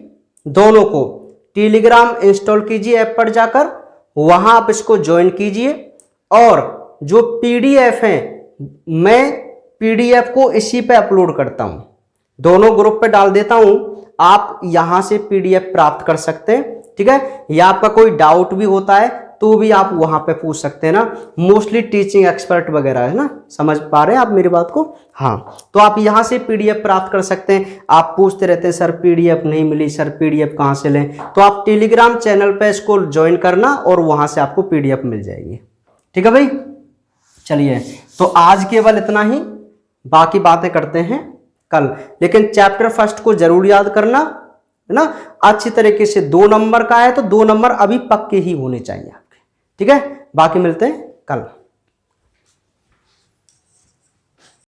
दोनों को टेलीग्राम इंस्टॉल कीजिए ऐप पर जाकर, वहां आप इसको ज्वाइन कीजिए। और जो पीडीएफ है, मैं पीडीएफ को इसी पे अपलोड करता हूं, दोनों ग्रुप पे डाल देता हूं, आप यहां से पीडीएफ प्राप्त कर सकते हैं। ठीक है, या आपका कोई डाउट भी होता है तो भी आप वहां पे पूछ सकते हैं ना, मोस्टली टीचिंग एक्सपर्ट वगैरह है ना। समझ पा रहे हैं आप मेरी बात को? हाँ, तो आप यहां से पीडीएफ प्राप्त कर सकते हैं। आप पूछते रहते हैं सर पीडीएफ नहीं मिली, सर पीडीएफ कहां से लें, तो आप टेलीग्राम चैनल पे इसको ज्वाइन करना और वहां से आपको पीडीएफ मिल जाएगी। ठीक है भाई, चलिए, तो आज केवल इतना ही, बाकी बातें करते हैं कल। लेकिन चैप्टर फर्स्ट को जरूर याद करना है ना, अच्छी तरीके से। 2 नंबर का है तो 2 नंबर अभी पक्के ही होने चाहिए आपके। ठीक है, बाकी मिलते हैं कल।